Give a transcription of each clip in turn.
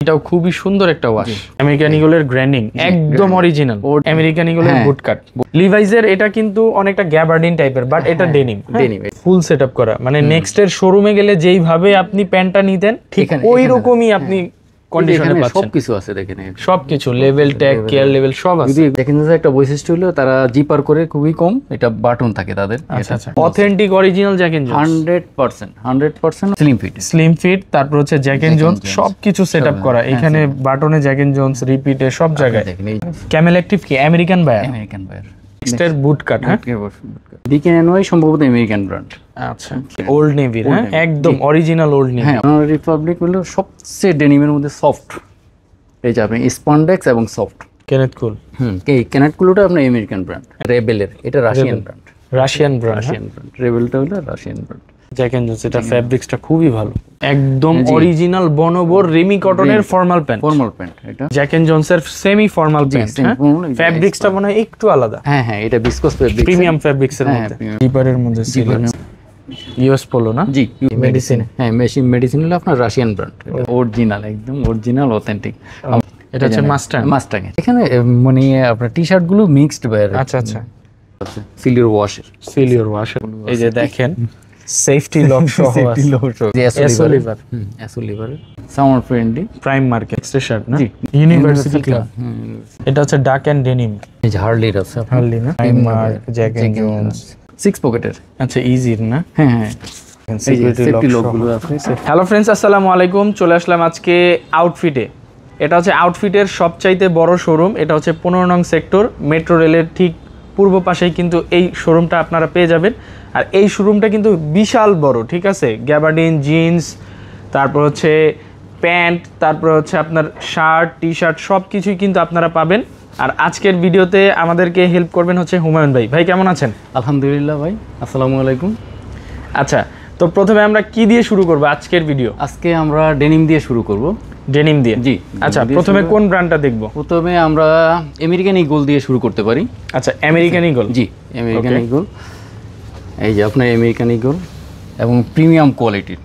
এটাও খুবই সুন্দর একটা ওয়াশ। আমেরিকান ঈগলের গ্র্যান্ডিং একদম অরিজিনাল। আমেরিকান ঈগলের বুটকাট। লিভাইজের এটা কিন্তু অনেকটা গ্যাবার্ডিন টাইপের, বাট এটা ডেনিম। ফুল সেটআপ করা, মানে নেক্সট এর শোরুমে গেলে যেইভাবে আপনি প্যান্টটা নিতেন ঠিক ওই রকমই আপনি কন্ডিশনে পাচ্ছেন। সবকিছু আছে দেখেন, সবকিছু লেভেল ট্যাগ কেয়ার লেভেল সব আছে। দেখেন একটা বৈশিষ্ট্য হলো তারা জিপার করে খুবই কম, এটা বাটন থাকে তাদের। আচ্ছা আচ্ছা, authentic original Jack and Jones 100% slim fit. তারপর হচ্ছে জ্যাক এন্ড জোন্স সবকিছু সেটআপ করা। এখানে বাটনে জ্যাক এন্ড জোন্স, রিপিটে সব জায়গায়। ক্যামেল অ্যাক্টিভ কি আমেরিকান বায়ার। নেক্সটের বুটকাট। হ্যাঁ, ডিকেএনওয়াই সম্ভবত আমেরিকান ব্র্যান্ড। আচ্ছা, ওল্ড নেভির। হ্যাঁ, একদম অরিজিনাল ওল্ড নেভি। হ্যাঁ, রিপাবলিক হলো সবচেয়ে ডেনিমের মধ্যে সফট। এই যে আপনি স্পন্ডেক্স এবং সফট। কেনেথ কুল। এই কেনেথ কুলটা আপনার আমেরিকান ব্র্যান্ড। রেবেলের এটা রাশিয়ান ব্র্যান্ড। Russian brand. রেবেলটা হলো Russian brand. Jack and Jones এটা ফ্যাব্রিক্সটা খুবই ভালো, একদম অরিজিনাল বনোবোর রেমি কটনের ফর্মাল প্যান্ট। এটা জ্যাক এন্ড জোন্সের সেমি ফর্মাল প্যান্ট। ফ্যাব্রিক্সটা মনে হয় একটু আলাদা। হ্যাঁ, এটা ভিসকস ফ্যাব্রিক্স, প্রিমিয়াম ফ্যাব্রিক্সের মধ্যে। জিপারের মধ্যে সিলভার ইউএস পোলো না? জি, মেডিসিন। হ্যাঁ, মেডিসিন হলো আপনার রাশিয়ান ব্র্যান্ড। অরিজিনাল, একদম অরিজিনাল অথেন্টিক। এটা হচ্ছে মাস্টাং। এখানে মানে আপনার টি-শার্ট গুলো মিক্সড বাইরে। আচ্ছা আচ্ছা, সিলিওর ওয়াশের। এই যে দেখেন সেফটি লক সহ আছে। এসও লিভার summer friendly prime market shirt না? University club. এটা হচ্ছে ডাক এন্ড ডেনিম। এই যে হার্লির আছে, হার্লি না? Prime mark, Jack and Jones 6 পকেটের। আচ্ছা, ইজির না? হ্যাঁ, সেফটি লক গুলো আছে। হ্যালো ফ্রেন্ডস, আসসালামু আলাইকুম। চলে আসলাম আজকে আউটফিটে। এটা হচ্ছে আউটফিটের সবচাইতে বড় শোরুম। এটা হচ্ছে 15 নং সেক্টর, মেট্রো রেলের ঠিক পূর্ব পাশেই কিন্তু এই শোরুমটা আপনারা পেয়ে যাবেন। আর এই শোরুমটা কিন্তু বিশাল বড়, ঠিক আছে? গ্যাবার্ডিন, জিন্স, তারপর হচ্ছে প্যান্ট, তারপর হচ্ছে আপনার শার্ট, টি শার্ট সব কিছুই কিন্তু আপনারা পাবেন। আর আজকের ভিডিওতে আমাদেরকে হেল্প করবেন হচ্ছে হুমায়ুন ভাই। ভাই কেমন আছেন? আলহামদুলিল্লাহ ভাই, আসসালামু আলাইকুম। আচ্ছা, তো প্রথমে আমরা কি দিয়ে শুরু করব আজকের ভিডিও? আজকে আমরা ডেনিম দিয়ে শুরু করব। ডেনিম দিয়ে? জি। আচ্ছা, প্রথমে কোন ব্র্যান্ডটা দেখব? প্রথমে আমরা আমেরিকান ঈগল দিয়ে শুরু করতে পারি। আচ্ছা, আমেরিকান ঈগল। জি, আমেরিকান ঈগল। এই যে আপনার আমেরিকান ঈগল এবং প্রিমিয়াম কোয়ালিটির।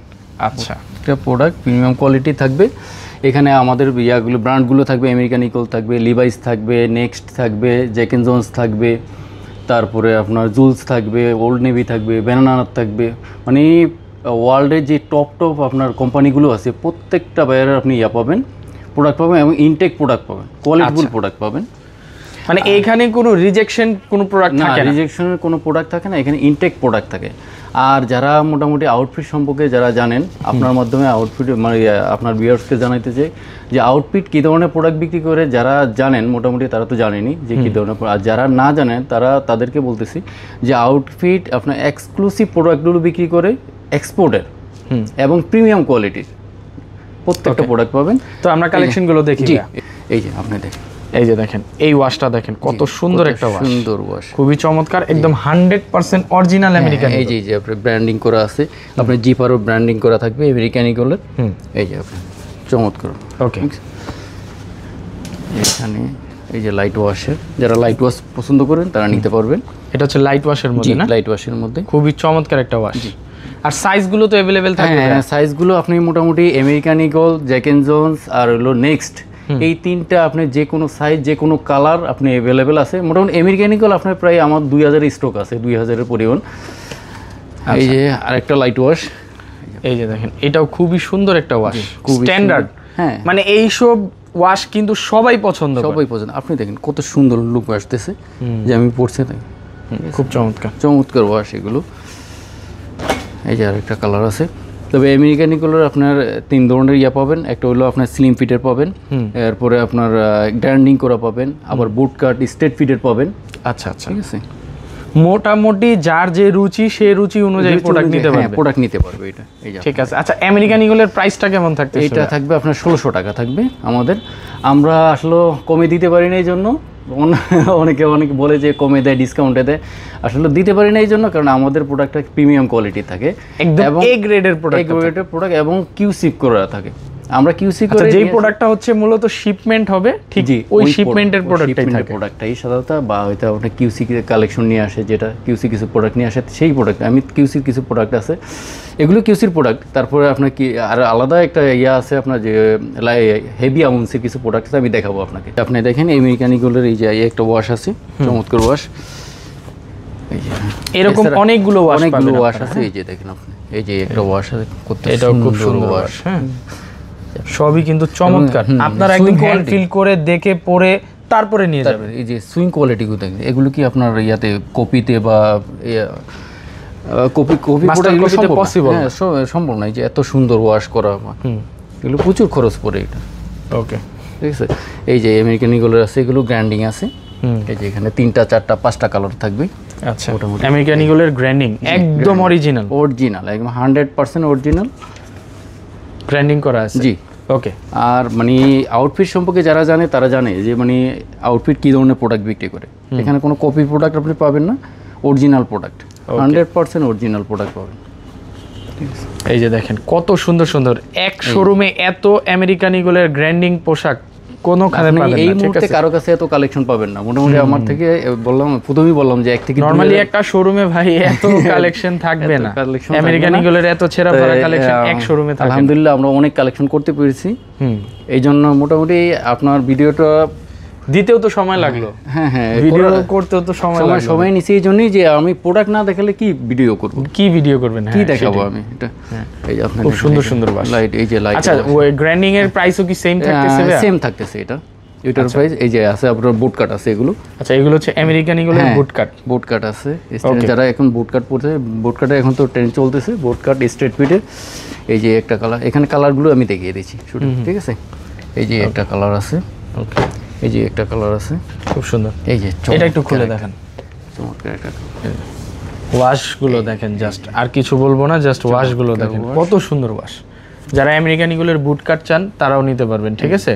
আচ্ছা, একটা প্রোডাক্ট প্রিমিয়াম কোয়ালিটি থাকবে। এখানে আমাদের ইয়াগুলো ব্র্যান্ডগুলো থাকবে, আমেরিকান ঈগল থাকবে, লিভাইস থাকবে, নেক্সট থাকবে, জ্যাক এন্ড জোন্স থাকবে, তারপরে আপনার জুলস থাকবে, ওল্ড নেভি থাকবে, ব্যানানা থাকবে। মানে ওয়ার্ল্ডের যে টপ আপনার কোম্পানিগুলো আছে প্রত্যেকটা বাইরে আপনি পাবেন, প্রোডাক্ট পাবেন এবং ইনটেক প্রোডাক্ট পাবেন, কোয়ালিটিফুল প্রোডাক্ট পাবেন। মানে এইখানে কোনো রিজেকশন কোনো প্রোডাক্ট থাকে না? রিজেকশনের কোনো প্রোডাক্ট থাকে না, এখানে ইনটেক প্রোডাক্ট থাকে। আর যারা মোটামুটি আউটফিট সম্পর্কে যারা জানেন, আপনার মাধ্যমে আউটফিট মানে আপনার ভিউয়ার্সকে জানাইতে চাই যে আউটফিট কী ধরনের প্রোডাক্ট বিক্রি করে। যারা জানেন মোটামুটি তারা তো জানেনি যে কী ধরনের, আর যারা না জানেন তাদেরকে বলতেছি যে আউটফিট আপনার এক্সক্লুসিভ প্রোডাক্টগুলো বিক্রি করে, এক্সপোর্টের এবং প্রিমিয়াম কোয়ালিটির প্রত্যেকটা প্রোডাক্ট পাবেন। তো আমরা কালেকশনগুলো দেখি। এই যে আপনি দেখেন, এই যে দেখেন এই ওয়াশটা দেখেন কত সুন্দর একটা ওয়াশ। সুন্দর ওয়াশ, খুবই চমৎকার, একদম 100% অরিজিনাল আমেরিকান। এই যে আপনি ব্র্যান্ডিং করা আছে, আপনার জিপারও ব্র্যান্ডিং করা থাকবে আমেরিকান ঈগলের। এই যে আপনি চমৎকার। ওকে, এখানে এই যে লাইট ওয়াশের, যারা লাইট ওয়াশ পছন্দ করেন তারা নিতে পারবেন। এটা হচ্ছে লাইট ওয়াশের মধ্যে না? লাইট ওয়াশের মধ্যে খুবই চমৎকার একটা ওয়াশ। আর সাইজগুলো তো अवेलेबल থাকবে? হ্যাঁ, সাইজগুলো আপনি মোটামুটি American Eagle, Jack and Jones আর হলো নেক্সট, এই তিনটা আপনি যে কোনো সাইজ যে কোনো কালার আপনি अवेलेबल আছে। মোটামুটি আমেরিকান ঈগল আপনার প্রায় আমার 2000 স্টক আছে, 2000-এর পরিমাণ। এই যে আরেকটা লাইট ওয়াশ, এই যে দেখেন এটাও খুবই সুন্দর একটা ওয়াশ, স্ট্যান্ডার্ড। হ্যাঁ, মানে এই সব ওয়াশ কিন্তু সবাই পছন্দ করে। আপনি দেখেন কত সুন্দর লুক আসতেছে, যে আমি পড়ছি তাই খুব চমৎকার ওয়াশ এগুলো। এই যে আরেকটা কালার আছে। তবে আমেরিকান ঈগলের আপনার 3 ধরনের পাবেন। একটা হলো আপনার স্লিম ফিটের পাবেন, এরপরে আপনার গ্র্যান্ডিং করা পাবেন, আবার বুট কাট স্ট্রেট ফিটের পাবেন। আচ্ছা আচ্ছা, ঠিক আছে। মোটামুটি যার যে রুচি সেই রুচি অনুযায়ী প্রোডাক্ট নিতে পারবে এটা। এই ঠিক আছে। আচ্ছা, আমেরিকান ঈগলের প্রাইসটা কেমন থাকবে? এটা থাকবে আপনার 1600 টাকা থাকবে আমাদের। আমরা আসলে কমে দিতে পারি না, এই জন্য অনেকে বলে যে কমে দেয়, ডিসকাউন্টে দেয়। আসলে দিতে পারি না এই জন্য, কারণ আমাদের প্রোডাক্টটা প্রিমিয়াম কোয়ালিটি থাকে, একদম এ গ্রেডের প্রোডাক্ট এবং কিউসিপ করা থাকে। আমরা কিউসি আচ্ছা, করে যেই প্রোডাক্টটা হচ্ছে মূলত শিপমেন্ট হবে ঠিক ওই শিপমেন্টের প্রোডাক্টটাই থাকে। প্রোডাক্টটাই সাধারণত বা হয়তো আপনার কিউসি কালেকশন নিয়ে আসে, যেটা কিউসি কিছু প্রোডাক্ট নিয়ে আসে, সেই প্রোডাক্ট আমি কিউসির কিছু প্রোডাক্ট আছে, এগুলো কিউসির প্রোডাক্ট। তারপরে আপনার কি আর আলাদা একটা ইয়া আছে আপনার যে হেভি আউন্সের কিছু প্রোডাক্ট আছে, আমি দেখাবো আপনাকে। আপনি দেখেন এই মেকানিক্যালের এই যে একটা ওয়াশ আছে, চমৎকার ওয়াশ, এরকম অনেকগুলো ওয়াশ আছে। এই যে দেখেন আপনি, এই যে একটা ওয়াশ আছে, এটাও খুব সুন্দর ওয়াশ। হ্যাঁ, সবই কিন্তু চমৎকার। আপনারা একদম হ্যান্ড ফিল করে দেখে পরে তারপরে নিয়ে যাবেন। এই যে সুইং কোয়ালিটি গুলো দেখেন, এগুলো কি আপনার ইয়াতে কপিতে বা কপি পসিবল সম্ভব নয় যে এত সুন্দর ওয়াশ করা, এগুলো প্রচুর খরচ পড়ে এটা। ওকে, ঠিক আছে। এই যে আমেরিকান ইগলের আছে, এগুলো গ্র্যান্ডিং আছে। এই যে এখানে 3টা 4টা 5টা কালার থাকবে। আচ্ছা, আমেরিকান ইগলের গ্র্যান্ডিং একদম অরিজিনাল, একদম 100% অরিজিনাল গ্র্যান্ডিং করা আছে। জি, ওকে। আর মানে আউটফিট সম্পর্কে যারা জানে তারা জানে যে মানে আউটফিট কী ধরনের প্রোডাক্ট বিক্রি করে। এখানে কোনো কপি প্রোডাক্ট আপনি পাবেন না, অরিজিনাল প্রোডাক্ট, 100% অরিজিনাল প্রোডাক্ট পাবেন। এই যে দেখেন কত সুন্দর সুন্দর, এক শোরুমে এত আমেরিকান ইগলের গ্র্যান্ডিং পোশাক কোনোখানে পাবেন না। এই মুহূর্তে কারো কাছে এত কালেকশন পাবেন না। মোটামুটি আমার থেকে প্রথমেই বললাম যে এক থেকে নরমালি একটা শোরুমে ভাই এত কালেকশন থাকবে না। আমেরিকান ইগলের এত ছেঁড়া ফাড়া কালেকশন এক শোরুমে থাকে। আলহামদুলিল্লাহ আমরা অনেক কালেকশন করতে পেরেছি। এই জন্য মোটামুটি আপনার ভিডিওটা দিতেও তো সময় লাগলো। হ্যাঁ, ভিডিও করতেও তো সময় নিছি। এই জন্যই যে আমি প্রোডাক্ট না দেখালে কি ভিডিও করব, কি ভিডিও করবেন, কি দেখাবো আমি এটা। এই যে আপনার খুব সুন্দর সুন্দর লাইট, এই যে লাইট। আচ্ছা, ওই গ্র্যান্ডিং এর প্রাইসও কি সেম থাকতেছে? সেম থাকতেছে এটা, এটার প্রাইস। এই যে আছে আপনার বুট কাট আছে এগুলো। আচ্ছা, এগুলো হচ্ছে আমেরিকান ইগলের বুট কাট আছে। যারা এখন বুট কাট পড়ছে, বুট কাটে এখন তো ট্রেন্ড চলতেছে, বুট কাট স্ট্রেট ফিটে। এই যে একটা কালার, এখানে কালারগুলো আমি দেখিয়ে দিচ্ছি শুধু, ঠিক আছে। এই যে একটা কালার আছে, ওকে। এই যে একটা কালার আছে, খুব সুন্দর। এই যে এটা একটু খুলে দেখেন, চমৎকার একটা ওয়াশগুলো দেখেন, জাস্ট আর কিছু বলবো না, জাস্ট ওয়াশগুলো দেখেন কত সুন্দর ওয়াশ। যারা আমেরিকান ইগলের বুট কাট চান তারাও নিতে পারবেন, ঠিক আছে।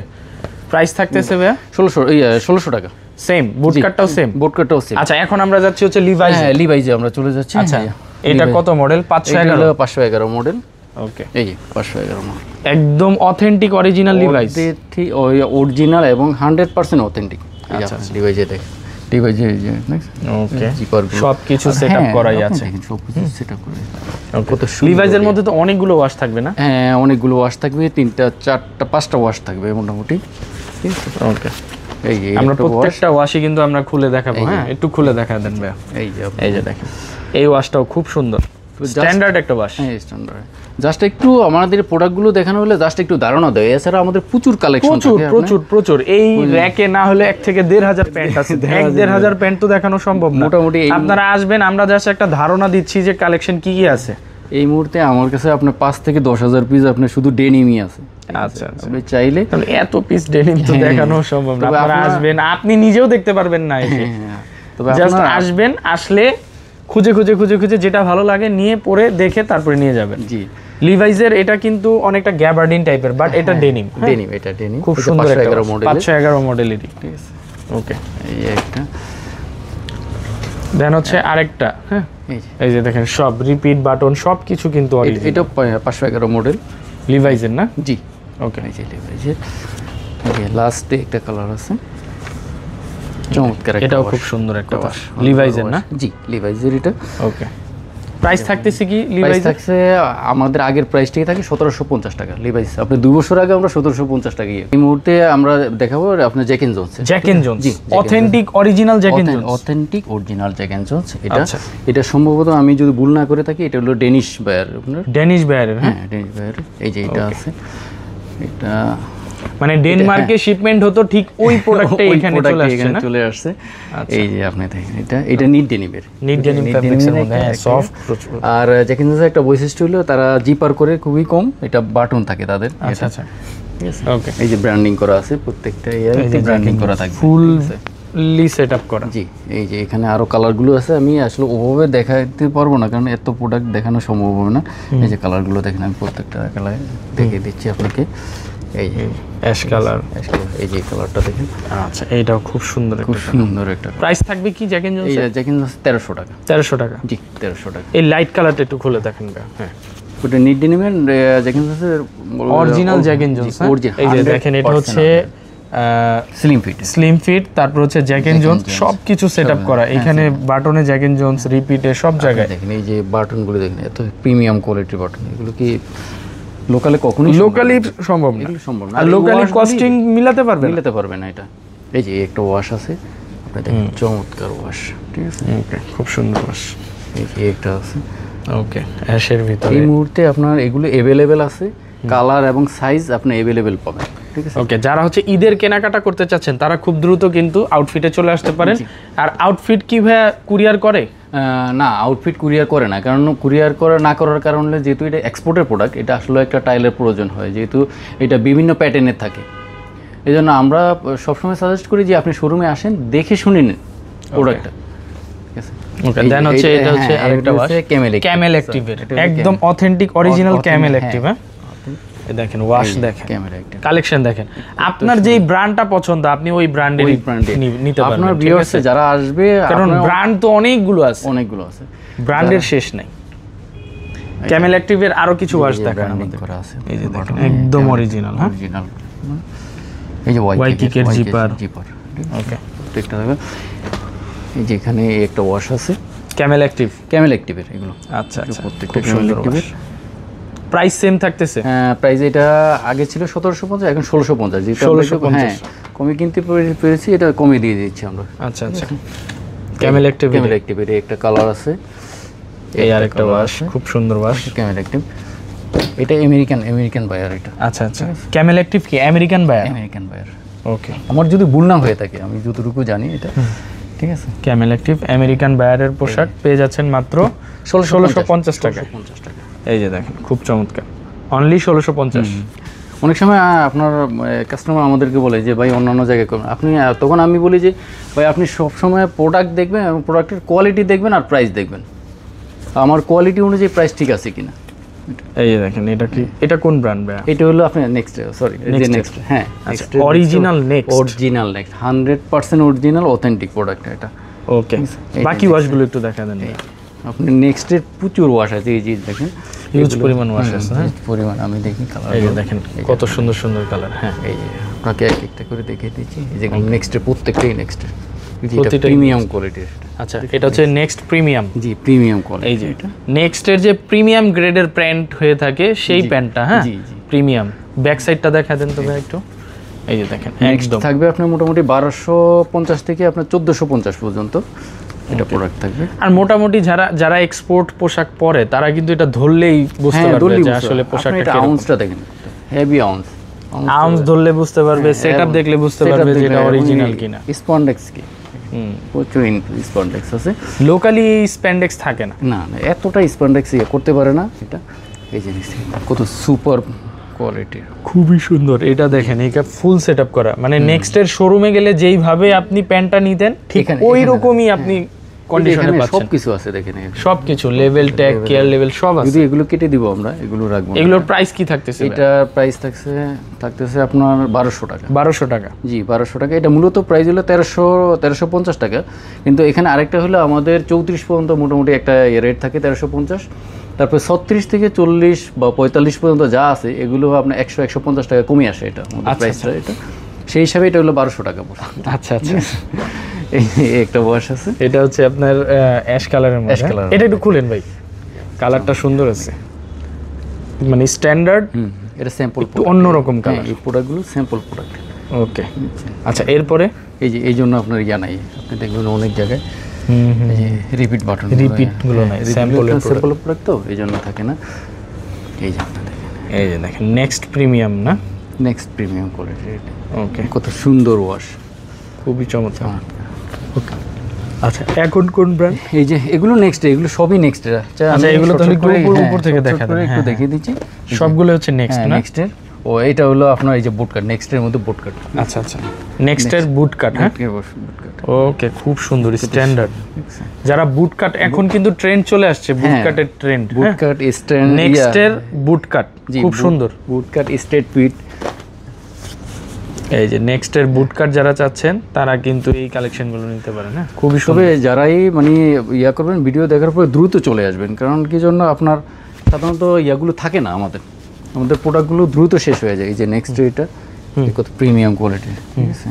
প্রাইস থাকতেছে ভাইয়া 1600 টাকা। সেম বুট কাটটাও সেম, বুট কাটটাও সেম। আচ্ছা, এখন আমরা যাচ্ছি হচ্ছে লিভাইস। হ্যাঁ, লিভাইজে আমরা চলে যাচ্ছি। আচ্ছা, এটা কত মডেল? 511 মডেল। ওকে, এই 511 মডেল, একদম অথেন্টিক অরিজিনাল লিভাইস। ঠিক অরিজিনাল এবং 100% অথেন্টিক। এই যে লিভাইজে দেখেন, লিভাইজে এই যে ওকে, সবকিছু সেটআপ করাই আছে, সবকিছু সেটআপ করা। কত লিভাইজের মধ্যে তো অনেকগুলো ওয়াশ থাকবে না? হ্যাঁ, অনেকগুলো ওয়াশ থাকবে, 3টা 4টা 5টা ওয়াশ থাকবে মোটামুটি। ঠিক আছে, ওকে। এই যে আমরা প্রত্যেকটা ওয়াশই কিন্তু আমরা খুলে দেখাবো। হ্যাঁ, একটু খুলে দেখা দেন ভাইয়া। এই যে দেখেন, এই ওয়াশটাও খুব সুন্দর, স্ট্যান্ডার্ড একটা ওয়াশ। হ্যাঁ, স্ট্যান্ডার্ড। জাস্ট একটু আমাদের প্রোডাক্টগুলো দেখানো হলে জাস্ট একটু ধারণা দেয়। এছাড়া আমাদের প্রচুর কালেকশন থাকে, প্রচুর। এই র‍্যাকে না হলে 1 থেকে 1,500 প্যান্ট আছে। 1,500 প্যান্ট তো দেখানো সম্ভব না। মোটামুটি আপনারা আসবেন, আমরা জাস্ট একটা ধারণা দিচ্ছি যে কালেকশন কি কি আছে। এই মুহূর্তে আমার কাছে আপনার 5 থেকে 10,000 পিস আপনার শুধু ডেনিমই আছে। আচ্ছা, আপনি চাইলে এত পিস ডেনিম তো দেখানো সম্ভব না। আপনারা আসবেন, আপনি নিজেও দেখতে পারবেন না। তবে জাস্ট আসবেন, আসলে খুঁজে যেটা ভালো লাগে নিয়ে পরে দেখে তারপরে নিয়ে যাবেন। জি, লিভাইজের এটা কিন্তু অনেকটা গ্যাবার্ডিন টাইপের, বাট এটা ডেনিম। এটা ডেনিম, খুব সুন্দর একটা মডেল, 511 মডেলেরই। ঠিক আছে, ওকে। এই একটা দেন হচ্ছে আরেকটা। হ্যাঁ, এই যে দেখেন, সব রিপিট বাটন সব কিছু কিন্তু অরিজিনাল। এটা 511 মডেল লিভাইজের না? জি, ওকে। এই যে লিভাইজের লাস্টে একটা কালার আছে, চমৎকার। এটাও খুব সুন্দর একটা ওয়াশ, লিভাইজের না? জি, লিভাইজের এটা। ওকে, প্রাইস থাকতেছে কি লিভাইস? থাকছে আমাদের আগের প্রাইসটাই থাকে 1750 টাকা লিভাইস। আপনি 2 বছর আগে আমরা 1750 টাকা। এই মুহূর্তে আমরা দেখাবো আপনার জ্যাক এন্ড জোন্স। জি, authentic original Jack and Jones. Authentic original Jack and Jones. এটা সম্ভবত আমি যদি ভুল না করে থাকি এটা হলো ডেনিশ বায়ার, আপনার ডেনিশ বায়ারের। হ্যাঁ, ডেনিশ বায়ার। এই যে এটা আছে, এটা মানে ডেনমার্কে শিপমেন্ট হতো, ঠিক ওই প্রোডাক্টটাই এখানে চলে আসছে। এই যে আপনি দেখেন, এটা নিট ডেনিম ফ্যাব্রিক্সের মধ্যে, সফট। আর জ্যাক এন্ড জোন্সের একটা বৈশিষ্ট্য হলো তারা জিপার করে খুবই কম, এটা বাটন থাকে তাদের। আচ্ছা, ওকে। এই যে ব্র্যান্ডিং করা আছে, প্রত্যেকটা ইয়ারে ব্র্যান্ডিং করা থাকবে, ফুললি সেটআপ করা। জি, এই যে এখানে আরো কালারগুলো আছে, আমি আসলে ওভাবে দেখাতে পারবো না কারণ এত প্রোডাক্ট দেখানো সম্ভব হবে না। এই যে কালারগুলো দেখেন, আমি প্রত্যেকটা কালার দেখিয়ে দিচ্ছি আপনাকে। এই যে অ্যাশ কালার, এই যে কালারটা দেখেন। আচ্ছা, এইটাও খুব সুন্দর, খুব সুন্দর একটা। প্রাইস থাকবে কি জ্যাক এন্ড জোন্স? এই জ্যাক এন্ড জোন্স 1300 টাকা। 1300 টাকা। জি, 1300 টাকা। এই লাইট কালারটা একটু খুলে দেখেন। হ্যাঁ, ওটা নিড ডেনিমের জ্যাক এন্ড জোন্সের অরিজিনাল জ্যাক এন্ড জোন্স। এই যে দেখেন এটা হচ্ছে স্লিম ফিট, তারপর হচ্ছে জ্যাক এন্ড জোন্স, সবকিছু সেটআপ করা। এখানে বাটনে জ্যাক এন্ড জোন্স, রিপিটে সব জায়গায় দেখেন। এই যে বাটনগুলো দেখেন, এত প্রিমিয়াম কোয়ালিটির বাটন। এগুলো কি লোকালে কখনোই লোকালি সম্ভব না, এগুলো সম্ভব না। আর লোকালি কস্টিং মিলাতে পারবে না এটা। এই যে একটা ওয়াশ আছে, আপনি দেখেন চমৎকার ওয়াশ, ঠিক আছে। ওকে, খুব সুন্দর ওয়াশ। এই যে একটা আছে, ওকে, অ্যাশের ভিতরে। এই মুহূর্তে আপনার এগুলো অ্যাভেলেবেল আছে, কালার এবং সাইজ আপনি অ্যাভেলেবেল পাবেন, ঠিক আছে। ওকে, যারা হচ্ছে ঈদের কেনাকাটা করতে চাচ্ছেন তারা খুব দ্রুত কিন্তু আউটফিটে চলে আসতে পারেন। আর আউটফিট কি ভাইয়া কুরিয়ার করে? না, আউটফিট কুরিয়ার করে না, কারণ কুরিয়ার না করার কারণে যেহেতু এটা এক্সপোর্টের প্রোডাক্ট, এটা আসলে একটা টাইলের প্রয়োজন হয়, যেহেতু এটা বিভিন্ন প্যাটার্নের থাকে। এই জন্য আমরা সবসময় সাজেস্ট করি যে আপনি শোরুমে আসেন, দেখে শুনে নিন প্রোডাক্টটা, ঠিক আছে। ওকে, দেন হচ্ছে এটা হচ্ছে আরেকটা ওয়াশ, ক্যামেল অ্যাক্টিভের, একদম অথেন্টিক অরিজিনাল ক্যামেল অ্যাক্টিভ। হ্যাঁ, দেখেন ওয়াশ, দেখেন কালেকশন, দেখেন আপনার যেই ব্র্যান্ডটা পছন্দ আপনি ওই ব্র্যান্ডের নিতে পারবেন। আপনার ভিউয়ার্স যারা আসবে, কারণ ব্র্যান্ড তো অনেকগুলো আছে, ব্র্যান্ডের শেষ নাই। ক্যামেল অ্যাক্টিভের আরো কিছু ওয়াশ দেখেন আমাদের করা আছে। এই যে দেখেন একদম অরিজিনাল। হ্যাঁ, এই যে ওয়াইকিকের জিপার। ওকে, প্রত্যেকটা দেখবেন। এই যে এখানে একটা ওয়াশ আছে ক্যামেল অ্যাক্টিভের এগুলো। আচ্ছা আচ্ছা, প্রত্যেকটা ক্যামেল অ্যাক্টিভের। প্রাইস সেম থাকতেছে? হ্যাঁ, প্রাইস এটা আগে ছিল 1750, এখন 1650। যেটা 1650 কমে কিনতে পেরেছি, এটা কমে দিয়ে দিচ্ছি আমরা। আচ্ছা আচ্ছা, ক্যামেল অ্যাক্টিভের একটা কালার আছে, এই আরেকটা ওয়াশ, খুব সুন্দর ওয়াশ, ক্যামেল অ্যাক্টিভ। এটা আমেরিকান বায়ার এটা। আচ্ছা আচ্ছা, ক্যামেল অ্যাক্টিভ কি আমেরিকান বায়ার? ওকে, আমার যদি ভুল না হয়ে থাকে, আমি যতটুকু জানি এটা, ঠিক আছে। ক্যামেল অ্যাক্টিভ আমেরিকান বায়ারের পোশাক পেয়ে যাচ্ছেন মাত্র 1650 টাকা। এই যে দেখেন খুব চমৎকার, অনলি 1650। অনেক সময় আপনার কাস্টমার আমাদেরকে বলে যে ভাই অন্যান্য জায়গায় করুন আপনি, তখন আমি বলি যে ভাই আপনি সবসময় প্রোডাক্ট দেখবেন এবং প্রোডাক্টের কোয়ালিটি দেখবেন আর প্রাইস দেখবেন, আমার কোয়ালিটি অনুযায়ী প্রাইস ঠিক আছে কিনা। এই যে দেখেন এটা কি, এটা কোন ব্র্যান্ড ভাই? এটা হলো আপনি নেক্সট, সরি নেক্সট, হ্যাঁ original next 100% original authentic product এটা। ওকে, বাকি ওয়াশগুলো একটু দেখা দেন। আপনি নেক্সটের প্রচুর ওয়াশ আছে, এই যে দেখেন হিউজ পরিমাণ ওয়াশ আছে। হ্যাঁ, পরিমাণ আমি দেখি কালার, এই যে দেখেন কত সুন্দর সুন্দর কালার। হ্যাঁ, এই যে আপনাকে এক একটা করে দেখিয়ে দিচ্ছি। এই যে নেক্সটের প্রত্যেকটাই নেক্সটের, প্রত্যেকটা প্রিমিয়াম কোয়ালিটির। আচ্ছা, এটা হচ্ছে নেক্সট প্রিমিয়াম। জি, প্রিমিয়াম কোয়ালিটি। এই যে এটা নেক্সটের যে প্রিমিয়াম গ্রেডের প্যান্ট হয়ে থাকে সেই প্যান্টটা। হ্যাঁ, প্রিমিয়াম। ব্যাক সাইডটা দেখা দেন তো ভাই একটু। এই যে দেখেন একদম থাকবে আপনার মোটামুটি 1250 থেকে আপনার 1450 পর্যন্ত এটা প্রোডাক্ট থাকবে। আর মোটামুটি যারা এক্সপোর্ট পোশাক পরে তারা কিন্তু এটা ধরলেই বুঝতে পারবে যে আসলে পোশাকটা এটা আউন্সটা দেখেন, হেভি আউন্স ধরলে বুঝতে পারবে, সেটআপ দেখলে বুঝতে পারবে যে এটা অরিজিনাল কিনা। স্পন্ডেক্স কি প্রচুর স্পন্ডেক্স আছে, লোকালি স্প্যান্ডেক্স থাকে না। না না, এতটা স্পন্ডেক্স করতে পারে না এটা। এই জিনিস কত সুপার কোয়ালিটি, খুবই সুন্দর। এটা দেখেন, এটা ফুল সেটআপ করা, মানে নেক্সটের শোরুমে গেলে যেইভাবে আপনি প্যান্টটা নিতেন ঠিক ওই রকমই আপনি কন্ডিশনে পাচ্ছেন। সবকিছু আছে দেখেন, সবকিছু লেভেল ট্যাগ কেয়ার লেভেল সব আছে। যদি এগুলো কেটে দিব আমরা, এগুলো রাখবো। এগুলোর প্রাইস কি থাকতেছে? এটা প্রাইস থাকতেছে আপনার 1200 টাকা। 1200 টাকা? জি, 1200 টাকা। এটা মূলত প্রাইস হলো 1350 টাকা, কিন্তু এখানে আরেকটা হলো আমাদের 34 পর্যন্ত মোটামুটি একটা রেট থাকে 1350। তারপর 36 থেকে 40 বা 45 পর্যন্ত যা আছে এগুলো আপনার 100-150 টাকা কমে আসে এটা প্রাইসটা। এটা সেই হিসাবে এটা হলো 1200 টাকা পড়ে। আচ্ছা আচ্ছা, এই একটা ওয়াশ আছে, এটা হচ্ছে আপনার অ্যাশ কালারের মধ্যে। এটা একটু খুলেন ভাই, কালারটা সুন্দর আছে, মানে স্ট্যান্ডার্ড। এটা স্যাম্পল, একটু অন্যরকম কালার। এই প্রোডাক্টগুলো স্যাম্পল প্রোডাক্ট। ওকে, আচ্ছা এরপরে এই জন্য আপনার নাই, আপনি দেখবেন অনেক জায়গায় রিপিট বাটন, রিপিটগুলো নাই, স্যাম্পল প্রোডাক্ট তো এই জন্য থাকে না। এই যে আপনি দেখেন, এই যে দেখেন নেক্সট প্রিমিয়াম না, নেক্সট প্রিমিয়াম কোয়ালিটি। ওকে, কত সুন্দর ওয়াশ, খুবই চমৎকার। ওকে, আচ্ছা এখন কোন ব্র্যান্ড? এই যে এগুলো নেক্সট, এগুলো সবই নেক্সট। আচ্ছা, এগুলো তাহলে একটু উপর থেকে দেখা দেন, একটু দেখিয়ে দিচ্ছি। সবগুলো হচ্ছে নেক্সট না? নেক্সটের ও এটা হলো আপনার এই যে বুট কাট, নেক্সটের মধ্যে বুট কাট। আচ্ছা আচ্ছা, নেক্সটের বুট কাট। হ্যাঁ, ওকে, খুব সুন্দর স্ট্যান্ডার্ড। যারা বুট কাট, এখন কিন্তু ট্রেন্ড চলে আসছে বুট কাটের ট্রেন্ড, বুট কাট স্ট্যান্ড, নেক্সটের বুট কাট খুব সুন্দর, বুট কাট স্ট্রেট ফিট। এই যে নেক্সটের বুট কাট যারা চাচ্ছেন তারা কিন্তু এই কালেকশনগুলো নিতে পারেন। হ্যাঁ, খুবই সুন্দর। তবে যারাই মানে করবেন, ভিডিও দেখার পরে দ্রুত চলে আসবেন, কারণ কি জন্য আপনার সাধারণত ইয়াগুলো থাকে না আমাদের প্রোডাক্টগুলো দ্রুত শেষ হয়ে যায়। এই যে নেক্সট এটা কত প্রিমিয়াম কোয়ালিটির, ঠিক আছে।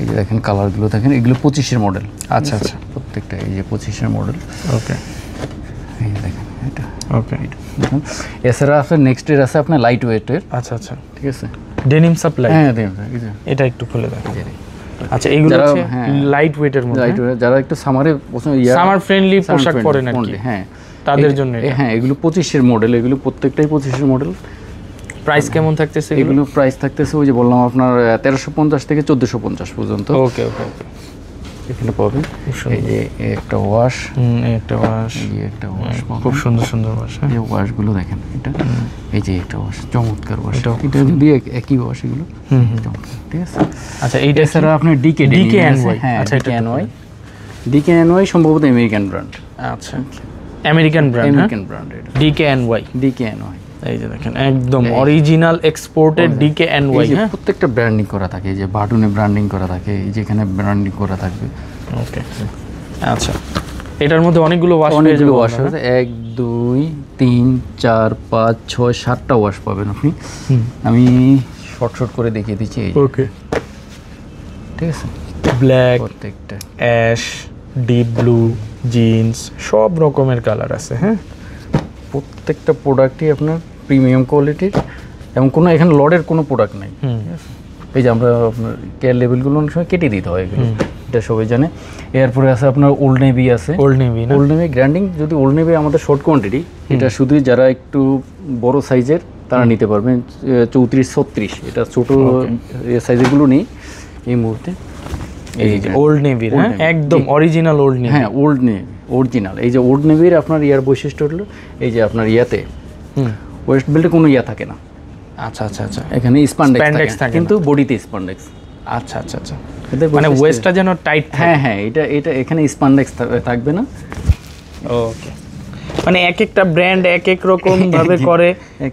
এই যে দেখেন কালারগুলো দেখেন, এগুলো 25-এর মডেল। আচ্ছা আচ্ছা, প্রত্যেকটা এই যে 25-এর মডেল। ওকে, এই যে দেখেন এটা, ওকে। দেখুন এছাড়া আছে নেক্সটের আছে আপনার লাইট ওয়েটের। আচ্ছা আচ্ছা, ঠিক আছে, ডেনিম সাপ্লাই। হ্যাঁ দেখুন এই যে এটা একটু খুলে দেখো। আচ্ছা, এইগুলো হচ্ছে লাইট ওয়েটের মধ্যে, লাইট ওয়েট যারা একটু সামারে সামার ফ্রেন্ডলি পোশাক পরেন আর কি, হ্যাঁ তাদের জন্য এটা। হ্যাঁ এগুলো 25-এর মডেল, এগুলো প্রত্যেকটাই 25-এর মডেল। প্রাইস কেমন থাকতেছে এগুলো? প্রাইস থাকতেছে ওই যে বললাম আপনার 1350 থেকে 1450 পর্যন্ত। ওকে ওকে ওকে, এখানে পাবেন। এই যে একটা ওয়াশ, একটা ওয়াশ, এই একটা ওয়াশ, খুব সুন্দর সুন্দর ওয়াশ। হ্যাঁ, এই ওয়াশগুলো দেখেন, এটা এই যে একটা ওয়াশ, চমৎকার ওয়াশ। এটা যদি একই ওয়াশ, এগুলো চমৎকার, ঠিক আছে। আচ্ছা, এইটা এছাড়া আপনি DKNY। হ্যাঁ আচ্ছা, এটা DKNY সম্ভবত আমেরিকান ব্র্যান্ড। আচ্ছা, আমেরিকান ব্র্যান্ড, আমেরিকান ব্র্যান্ড এটা DKNY। এই যে দেখেন একদম অরিজিনাল এক্সপোর্টেড DKNY। হ্যাঁ, প্রত্যেকটা ব্র্যান্ডিং করা থাকে, এই যে বাটনে ব্র্যান্ডিং করা থাকে, এই যে এখানে ব্র্যান্ডিং করা থাকবে। ওকে, আচ্ছা। এটার মধ্যে অনেকগুলো ওয়াশ, অনেকগুলো ওয়াশ আছে, 1 2 3 4 5 6 7টা ওয়াশ পাবেন আপনি। আমি শর্ট করে দেখিয়ে দিচ্ছি। এই ওকে, ঠিক আছে, ব্ল্যাক, প্রত্যেকটা অ্যাশ, ডিপ ব্লু, জিন্স, সব রকমের কালার আছে। হ্যাঁ, প্রত্যেকটা প্রোডাক্টই আপনার প্রিমিয়াম কোয়ালিটির, এবং কোনো এখানে লডের কোনো প্রোডাক্ট নেই। এই যে আমরা আপনার কেয়ার লেভেলগুলো অনেক সময় কেটে দিতে হয়, এগুলো এটা সবাই জানে। এরপরে আছে আপনার ওল্ড নেভি আছে, ওল্ড নেভি গ্র্যান্ডিং। যদি ওল্ড নেভি আমাদের শর্ট কোয়ান্টিটি, এটা শুধু যারা একটু বড় সাইজের তারা নিতে পারবেন, 34-36। এটা ছোটো সাইজেরগুলো নেই এই মুহূর্তে। এই যে ওল্ড নেভি, হ্যাঁ একদম অরিজিনাল ওল্ড নেভি। হ্যাঁ ওল্ড নেভি অরিজিনাল। এই যে ওল্ড নেভির আপনার ইয়ার বৈশিষ্ট্য হলো এই যে আপনার ইয়াতে ওয়েস্ট বেল্টে কোনো ইয়া থাকে না। আচ্ছা আচ্ছা আচ্ছা, এখানে স্প্যান্ডেক্স থাকে কিন্তু বডিতে স্প্যান্ডেক্স। আচ্ছা আচ্ছা আচ্ছা, মানে ওয়েস্টটা যেন টাইট। হ্যাঁ হ্যাঁ, এটা এখানে স্প্যান্ডেক্স থাকবে না। ওকে, মানে এক একটা ব্র্যান্ড এক এক রকম ভাবে করে,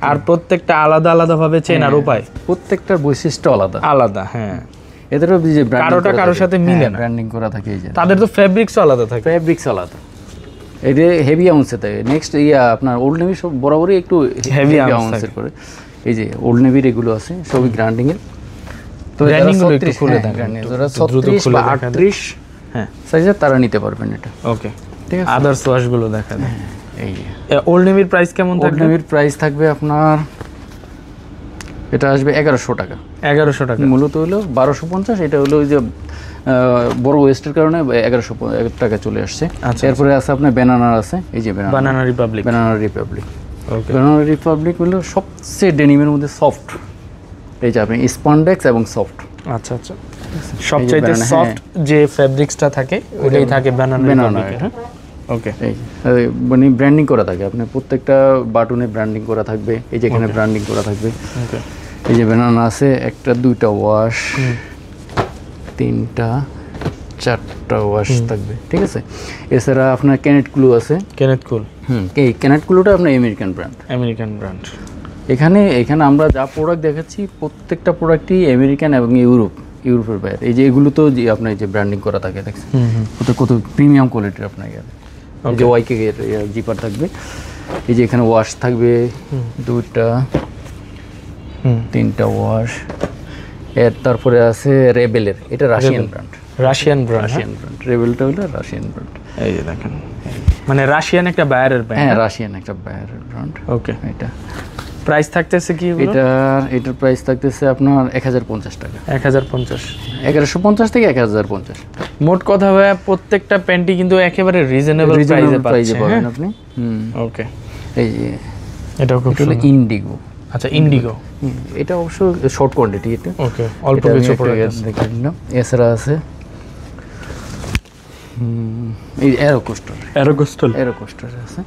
আর প্রত্যেকটা আলাদা আলাদা ভাবে চেনার উপায়, প্রত্যেকটার বৈশিষ্ট্য আলাদা আলাদা। হ্যাঁ, এদেরও যে কারোটা কারোর সাথে মিলে না, ব্র্যান্ডিং করা থাকে। এই যে তাদের তো ফেব্রিক্সও আলাদা থাকে, ফেব্রিক্স আলাদা। এটা হেভি আউন্সে থাকে। নেক্সট ইয়া আপনার ওল্ড নেভি সব বরাবরই একটু হেভি আউন্সের করে। এই যে ওল্ড নেভির এগুলো আছে সবই গ্র্যান্ডিং এর। তো ব্র্যান্ডিং গুলো একটু খুলে দেখেন, যারা 36 বা 38 হ্যাঁ সাইজের তারা নিতে পারবেন এটা। ওকে, ঠিক আছে। আদার্স ওয়াশ গুলো দেখা দেন। এই ওল্ড নেভির প্রাইস কেমন থাকবে? ওল্ড নেভির প্রাইস থাকবে আপনার, এটা আসবে 1100 টাকা। 1100 টাকা মূলত হলো 1250। এটা হলো ওই যে বড় ওয়েস্টের কারণে 1100 টাকা চলে আসছে। এরপরে আছে আপনার ব্যানানা আছে, এই যে ব্যানানা রিপাবলিক। ওকে, ব্যানানা রিপাবলিক হলো সবচেয়ে ডেনিমের মধ্যে সফট। এই যে আপনি স্পন্ডেক্স এবং সফট। আচ্ছা আচ্ছা, সবচাইতে সফট যে ফেব্রিক্সটা থাকে ওটাই থাকে ব্যানানা রিপাবলিক। হ্যাঁ, ওকে। এই মানে ব্র্যান্ডিং করা থাকে, আপনার প্রত্যেকটা বাটনে ব্র্যান্ডিং করা থাকবে। এই যে এখানে ব্র্যান্ডিং করা থাকবে। ওকে, এই যে ব্যানানা আছে, একটা দুইটা ওয়াশ, তিনটা চারটা ওয়াশ থাকবে, ঠিক আছে। এছাড়া আপনার ক্যানেট ক্লু আছে। ক্যানেট কুল, এই ক্যানেট ক্লুটা আপনার আমেরিকান ব্র্যান্ড। এখানে আমরা যা প্রোডাক্ট দেখাচ্ছি প্রত্যেকটা প্রোডাক্টই আমেরিকান এবং ইউরোপের বাইরে। এই যে এগুলো তো যে আপনার যে ব্র্যান্ডিং করা থাকে দেখছেন, কত প্রিমিয়াম কোয়ালিটির আপনার এই যে ওয়াইকে এর জিপার থাকবে। এই যে এখানে ওয়াশ থাকবে দুইটা তিনটা ওয়াশ। এর তারপরে আছে রেবেলের, এটা রাশিয়ান ব্র্যান্ড। রেবেলটা হলো রাশিয়ান ব্র্যান্ড। এই যে দেখেন, মানে রাশিয়ান একটা বায়ারের ব্র্যান্ড। হ্যাঁ, রাশিয়ান একটা বায়ারের ব্র্যান্ড। ওকে, এটা প্রাইস থাকতেছে কি? এটার প্রাইস থাকতেছে আপনার 1050 টাকা। 1050, 1150 থেকে 1050। মোট কথা ভাই প্রত্যেকটা প্যান্টই কিন্তু একেবারে রিজনেবল প্রাইসে পাবেন আপনি। ওকে, এই যে এটাও খুব সুন্দর ইন্ডিগো। আচ্ছা, ইন্ডিগো, এটা অবশ্য শর্ট কোয়ান্টিটি। এটা ওকে, অল্প কিছু প্রোডাক্ট দেখে নিলাম। এছাড়া আছে এই এরোকোস্টার আছে।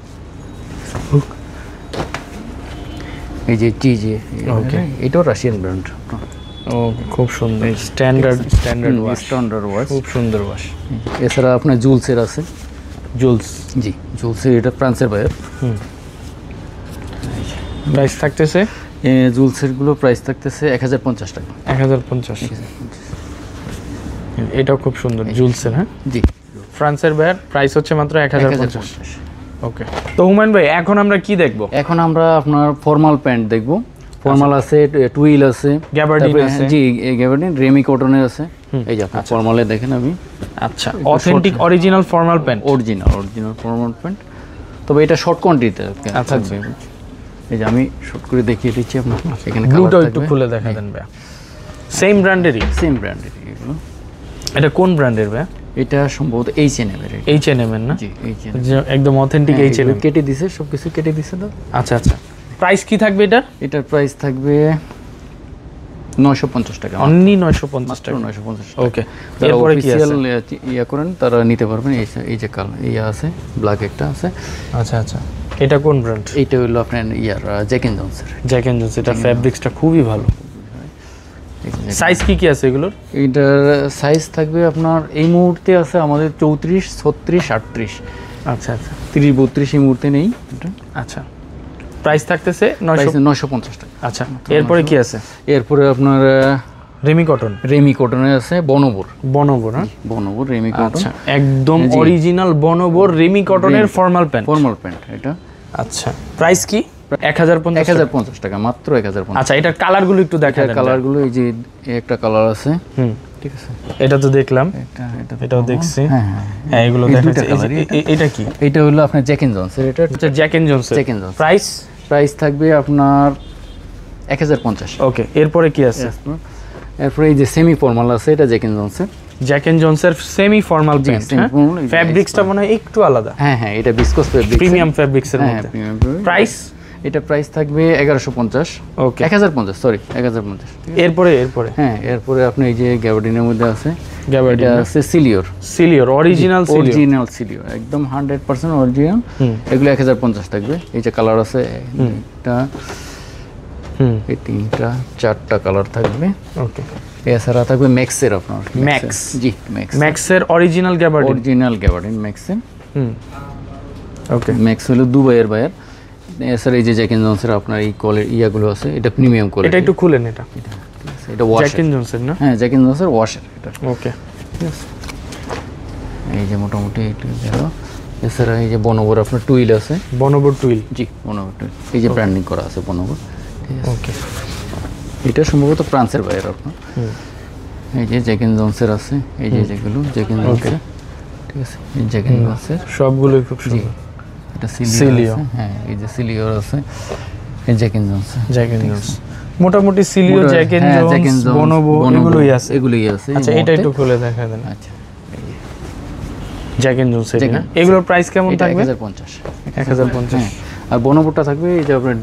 এই যে চিজে, ওকে, এটাও রাশিয়ান ব্র্যান্ড। ওকে, খুব সুন্দর স্ট্যান্ডার্ড ওয়াশ, খুব সুন্দর ওয়াশ। এছাড়া আপনার জুলসের আছে। জি, জুলসের, এটা ফ্রান্সের বাইরে। প্রাইস থাকতেছে, জুলসেরগুলো প্রাইস থাকতেছে 1050 টাকা। 1050, এটাও খুব সুন্দর জুলসের। হ্যাঁ, জি, ফ্রান্সের বাইরে প্রাইস হচ্ছে মাত্র 1050। ওকে, তো হুমায়ুন ভাই এখন আমরা কি দেখবো? এখন আমরা আপনার ফর্মাল প্যান্ট দেখবো। ফর্মাল আছে, টুইল আছে, গ্যাবার্ডিন তারপরে আছে। জি গ্যাবার্ডিন, রেমি কটনের আছে। এই যে আপনি ফর্মালে দেখেন আমি আচ্ছা, authentic original formal pant. Original formal pant, তবে এটা শর্ট কোয়ান্টিটিতে থাকবে। এই যে আমি শর্ট করে দেখিয়ে দিচ্ছি আপনাকে। এখানে ব্লুটা একটু খুলে দেখা দেন ভাই। সেম ব্র্যান্ডেরই? সেম ব্র্যান্ডের এগুলো। এটা কোন ব্র্যান্ডের ভাই? এটা সম্ভবত H&M এর। H&M এর না? জি H&M, একদম অথেন্টিক H&M। কেটে দিছে, সবকিছু কেটে দিছে তো। আচ্ছা আচ্ছা, প্রাইস কি থাকবে এটার? এটার প্রাইস থাকবে 950 টাকা। অনলি 950 টাকা। 950 টাকা। ওকে, এরপরে কি আছে? ইয়া করেন তারা নিতে পারবেন। এই যে কালার ইয়া আছে, ব্ল্যাক একটা আছে। আচ্ছা আচ্ছা, এটা কোন ব্র্যান্ড? এইটা হলো আপনার ইয়ার জ্যাক এন্ড জনসের। জ্যাক এন্ড জনস, এটা ফ্যাব্রিক্সটা খুবই ভালো। সাইজ কি কি আছে এগুলোর? এটার সাইজ থাকবে আপনার এই মুহূর্তে আছে আমাদের 34, 36, 38। আচ্ছা আচ্ছা, 30, 32 এই মুহূর্তে নেই এটা। আচ্ছা, প্রাইস থাকতেছে 950 টাকা। আচ্ছা, এরপরে কি আছে? এরপরে আপনার রেমি কটন আছে, বনবর। হ্যাঁ, বনবর রেমি কটন। আচ্ছা, একদম অরিজিনাল বনবর রেমি কটনের ফর্মাল প্যান্ট। এটা। আচ্ছা, প্রাইস কি? 1050 টাকা, মাত্র 1050। আচ্ছা, এটার কালারগুলো একটু দেখা দেন। কালারগুলো এই যে একটা কালার আছে, ঠিক আছে, এটা তো দেখলাম, এটাও দেখছি। হ্যাঁ, এগুলো দেখাচ্ছে। এটা কি? এটা হলো আপনার জ্যাক এন্ড জনসের। এটা আচ্ছা, জ্যাক এন্ড জনস। প্রাইস থাকবে আপনার 1050। ওকে, এরপরে কি আছে? এরপরে এই যে সেমি ফর্মাল আছে, এটা জ্যাক এন্ড জনসের। জ্যাক এন্ড জনসের সেমি ফর্মাল প্যান্ট। ফ্যাব্রিক্সটা মনে হয় একটু আলাদা। হ্যাঁ, এটা বিসকস ফ্যাব্রিক, প্রিমিয়াম ফ্যাব্রিক্সের মধ্যে। প্রাইস? এটা প্রাইস থাকবে 1150। ওকে, 1050, সরি 1050। এরপরে হ্যাঁ, এরপরে আপনি এই যে গ্যাবার্ডিনের মধ্যে আছে, গ্যাবার্ডিন আছে সিলিওর, অরিজিনাল সিলিওর, একদম 100% অরিজিনাল। এগুলো 1050 থাকবে। এই যে কালার আছে, এটা এই 3টা 4টা কালার থাকবে। ওকে, এছাড়া থাকবে ম্যাক্সের, আপনার ম্যাক্সের অরিজিনাল গ্যাবার্ডিন ম্যাক্সের। ওকে, ম্যাক্স হলো দুবাইয়ের বায়ার। এছাড়া এই যে জ্যাক এন্ড জনসের আপনার এই ইয়াগুলো আছে, এটা প্রিমিয়াম কোয়ালিটি। এটা একটু খুলেন। এটা ওয়াশ, জ্যাক এন্ড জনসের না? হ্যাঁ, জ্যাক এন্ড জনসের ওয়াশের এটা। ওকে, ঠিক আছে। এই যে মোটামুটি এইটা গেল। এছাড়া এই যে বনবর আপনার টুইল আছে, বনবর টুইল। জি, বনবর টুইল, এই যে ব্র্যান্ডিং করা আছে বনবর। ওকে, এটা সম্ভবত ফ্রান্সের বাইরে আপনার। এই যে জ্যাক এন্ড জনসের আছে, এই যে যেগুলো জ্যাক এন্ড জনসের, ঠিক আছে, এই জ্যাক এন্ড জনসের সবগুলোই খুব সুন্দর। এটা সিলিও, হ্যাঁ, এই যে সিলিওর আছে, এই জ্যাক এন্ড জনস। মোটামুটি সিলিও, জ্যাক এন্ড জনস, বনবো এগুলোই আছে। আচ্ছা, এটা একটু খুলে দেখা দেন। আচ্ছা, জ্যাক এন্ড জনস না? এগুলোর প্রাইস কেমন থাকবে? 1050। আর বনবোটা থাকবে, এই যে আপনার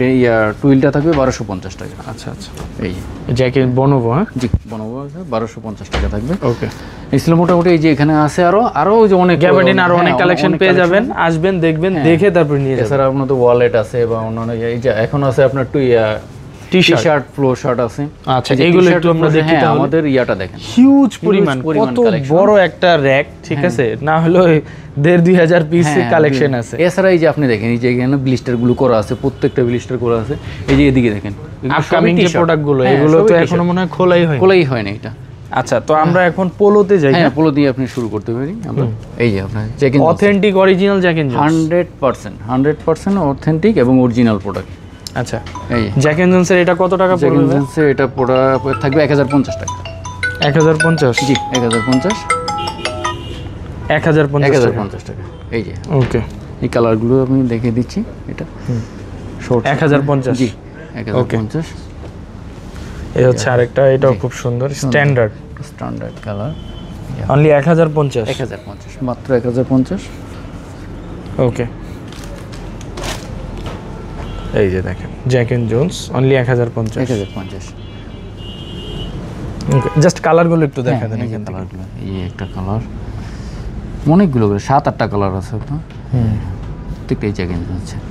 টুইলটা থাকবে 1250 টাকা। আচ্ছা আচ্ছা, এই জ্যাক এন্ড বনবো। হ্যাঁ, জি, বনবো 1250 টাকা থাকবে। ওকে, এই ছিল মোটামুটি। এই যে এখানে আছে আরো যে অনেক গ্যাবার্ডিন, আরো অনেক কালেকশন পেয়ে যাবেন। আসবেন, দেখবেন, দেখে তারপর নিয়ে যাবেন। এছাড়া আপনার তো ওয়ালেট আছে বা অন্যান্য, এই যে এখন আছে আপনার টি-শার্ট, ফ্লো শার্ট আছে। আচ্ছা, এইগুলো একটু আমরা দেখি। আমাদের ইয়াটা দেখেন, হিউজ পরিমাণ, কত বড় একটা র‍্যাক, ঠিক আছে, না হলো 1,500-2,000 পিস কালেকশন আছে। এছাড়া এই যে আপনি দেখেন, এই যে এখানে ব্লিস্টার গুলো করা আছে, প্রত্যেকটা ব্লিস্টার করা আছে। এই যে এদিকে দেখেন আপকামিং যে প্রোডাক্ট গুলো, এগুলো তো এখনো মনে হয় খোলাই হয় না এটা। আচ্ছা, তো আমরা এখন পোলোতে যাই। হ্যাঁ, পোলো দিয়ে আপনি শুরু করতে পারি আমরা। এই যে আপনার authentic original Jack and Jones, 100% authentic এবং অরিজিনাল প্রোডাক্ট। আচ্ছা, এই জ্যাক এন্ড জনসের এটা কত টাকা পড়বে? জ্যাক এন্ড জনসের এটা থাকবে 1050 টাকা। 1050? জি, 1050 টাকা। এই যে ওকে, এই কালারগুলো আমি দেখিয়ে দিচ্ছি। এটা শর্ট 1050। জি, 1050। এই হচ্ছে আরেকটা, এটাও খুব সুন্দর, স্ট্যান্ডার্ড কালার। অনলি 1050। মাত্র 1050। ওকে, এই যে দেখেন Jack and Jones, only 1050। Okay, just কালারগুলো একটু দেখা দেন এখান থেকে। এই একটা কালার, অনেকগুলো 7-8টা কালার আছে আপনার। প্রত্যেকটাই জ্যাক এন্ড জনসের।